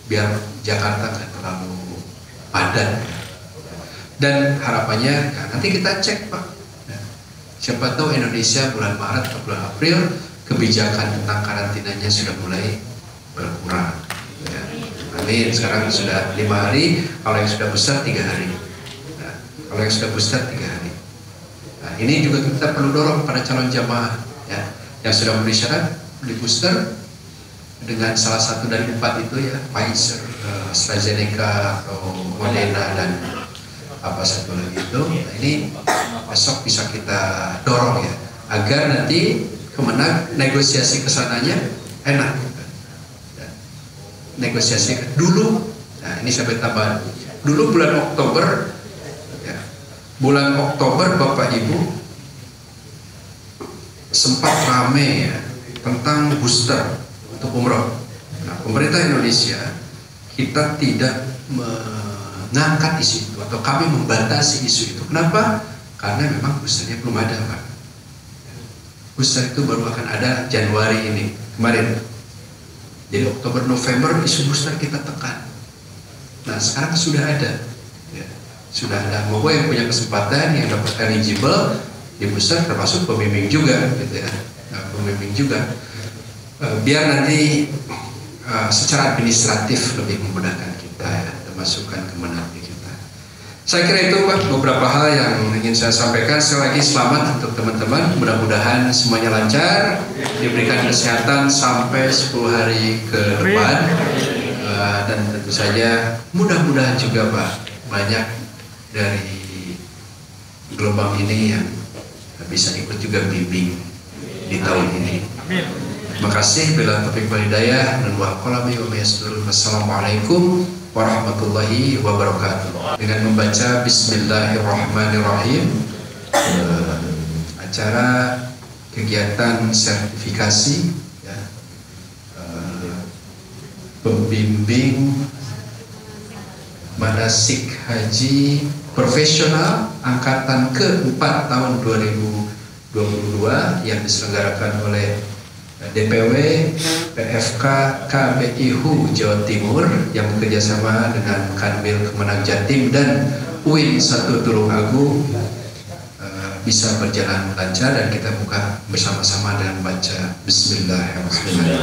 biar Jakarta nggak terlalu padat. Dan harapannya ya, nanti kita cek Pak ya, siapa tahu Indonesia bulan Maret atau bulan April kebijakan tentang karantinanya sudah mulai berkurang. Amin. Sekarang sudah 5 hari, kalau yang sudah booster 3 hari. Nah, kalau yang sudah booster 3 hari. Nah, ini juga kita perlu dorong pada calon jamaah ya, yang sudah memenuhi syarat beli booster dengan salah satu dari 4 itu ya, Pfizer, AstraZeneca atau Moderna dan apa satu lagi itu. Nah, ini besok bisa kita dorong ya, agar nanti Kemenag negosiasi kesananya enak. Negosiasi dulu. Nah, ini saya tambah dulu bulan Oktober ya, bulan Oktober Bapak Ibu sempat rame ya tentang booster untuk umroh. Nah, pemerintah Indonesia kita tidak mengangkat isu itu atau kami membatasi isu itu. Kenapa? Karena memang boosternya belum ada, Pak. Booster itu baru akan ada Januari ini kemarin. Jadi Oktober November isu booster kita tekan. Nah sekarang sudah ada, ya, sudah ada. Moga yang punya kesempatan yang dapat eligible di booster termasuk pembimbing juga, gitu ya. Nah, pembimbing juga. Biar nanti secara administratif lebih memudahkan kita ya, termasukkan Kemenag kita. Saya kira itu Pak beberapa hal yang ingin saya sampaikan. Sekali lagi selamat untuk teman-teman. Mudah-mudahan semuanya lancar, diberikan kesehatan sampai 10 hari ke depan, dan tentu saja mudah-mudahan juga Pak banyak dari gelombang ini yang bisa ikut juga bimbing di tahun ini. Terima kasih. Bila taufiq wal hidayah dan wa qalami wa mayastur. Wassalamualaikum warahmatullahi wabarakatuh. Dengan membaca Bismillahirrahmanirrahim, acara kegiatan sertifikasi ya, pembimbing manasik haji profesional angkatan ke-4 tahun 2022 yang diselenggarakan oleh DPW PFK KBIHU Jawa Timur yang bekerjasama dengan Kanwil Kemenag Jatim dan UIN 1 Tulungagung bisa berjalan lancar, dan kita buka bersama-sama dengan baca Bismillahirrahmanirrahim.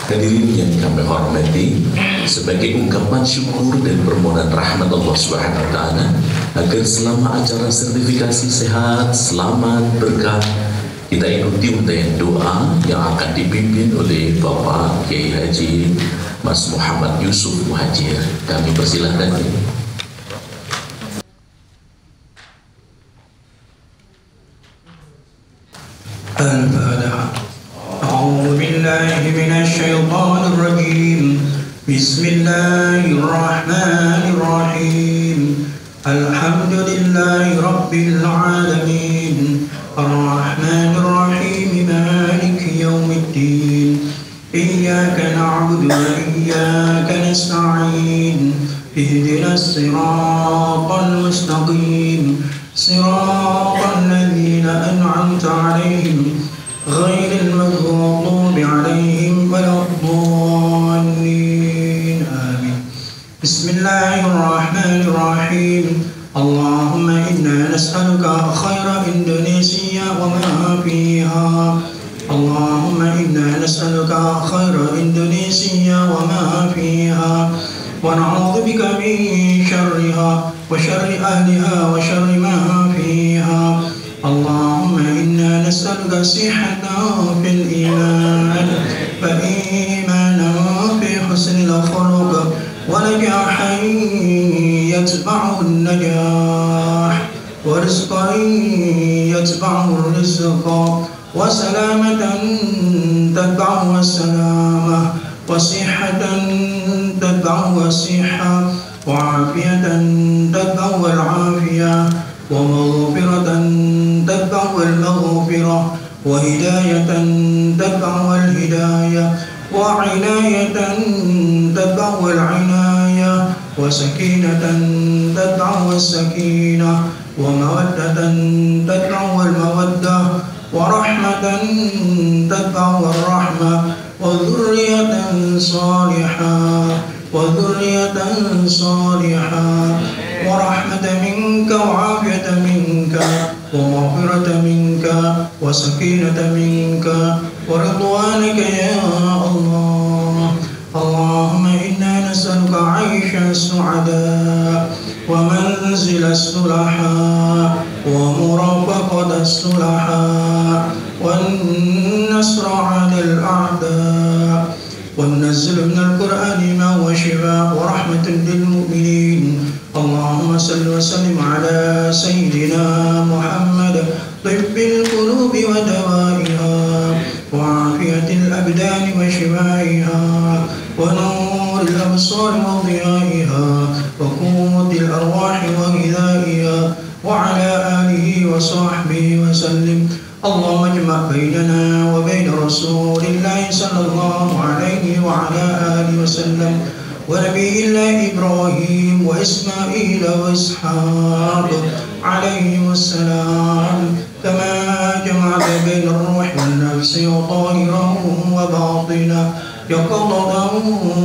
Hadirin yang kami hormati, sebagai ungkapan syukur dan permohonan rahmat Allah Subhanahu wa taala agar selama acara sertifikasi sehat, selamat, berkah, kita ikuti untayan doa yang akan dipimpin oleh Bapak Kiai Haji Mas Muhammad Yusuf Muhajir. Kami persilahkan. أعوذ بالله من الشيطان الرجيم بسم الله الرحمن الرحيم الحمد لله رب العالمين الرحمن الرحيم مالك يوم الدين إياك نعبد وإياك نستعين اهدنا الصراط المستقيم صراط الذين أنعمت عليهم غير المغضوب عليهم ولا الضالين آمين. بسم الله الرحمن الرحيم اللهم إنا نسألك خير إندونيسيا وما فيها اللهم إنا نسألك خير إندونيسيا وما فيها ونعوذ بك من شرها وشر أهلها وشر ما فيها اللهم إنا نسألك صحة في الإيمان فإيمانا في حسن الخلق ونجاحا يتبعه النجاح ورزقا يتبعه الرزق وسلامة تتبعه السلامة وصحة تتبعه الصحة وعافية تتبعه العافية ومغفرة تتبعه المغفرة وهداية تتبعه الهداية وعناية تتبعه العناية وسكينة تتبعه السكينة ومودة تتبعه المودة ورحمة تتبعه الرحمة وذرية صالحة ورحمة منك وعافية منك ومغفرة منك وسكينة منك ورضوانك يا الله. اللهم إنا نسألك عيش السعداء ومنزل الصلحاء ومرافقة الصلحاء والنصر على الأعداء وننزل من القرآن ما هو شفاء ورحمة للمؤمنين. اللهم صل وسلم على سيدنا محمد طب القلوب ودوائها وعافية الأبدان وشفائها ونور الأبصار وضيائها وقوة الأرواح وغذائها وعلى آله وصحبه وسلم. اللهم اجمع بيننا وبين رسول الله صلى الله عليه وعلى آله وسلم ونبي الله إبراهيم وإسماعيل وإسحاق عليهم السلام كما جمعت بين الروح والنفس وطاهرا وباطنا يقظة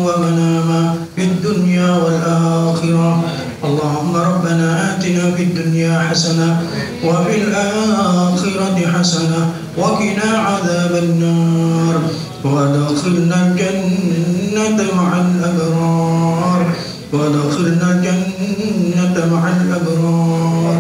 ومناما في الدنيا والآخرة. اللهم ربنا آتنا في الدنيا حسنة وفي الآخرة حسنة وقنا عذاب النار وادخلنا الجنة مع الأبرار وادخلنا الجنة مع الأبرار.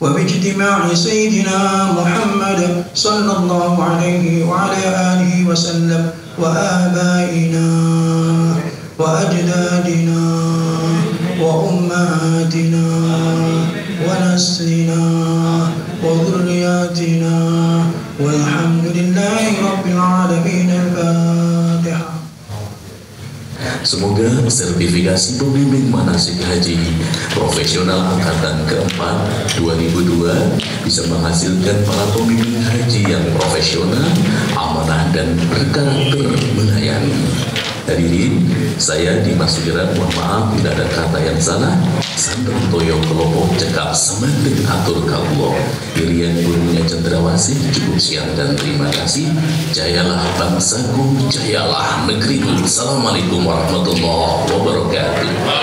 وباجتماع سيدنا محمد صلى الله عليه وعلى آله وسلم وآبائنا وأجدادنا وأمهاتنا ونسلنا وذرياتنا والحمد لله رب العالمين. الفاتحة. Semoga sertifikasi pembimbing manasik haji profesional angkatan keempat 2002 bisa menghasilkan para pembimbing haji yang profesional, amanah dan berkarakter melayani. Hadirin, saya Dimas Sugiran, mohon maaf bila ada kata yang salah. Sandang toyo kelompok cekap semantik atur kaulo. Irian gurunya cendrawasih, cukup siang dan terima kasih. Jayalah bangsaku, jayalah negeriku. Assalamualaikum warahmatullahi wabarakatuh.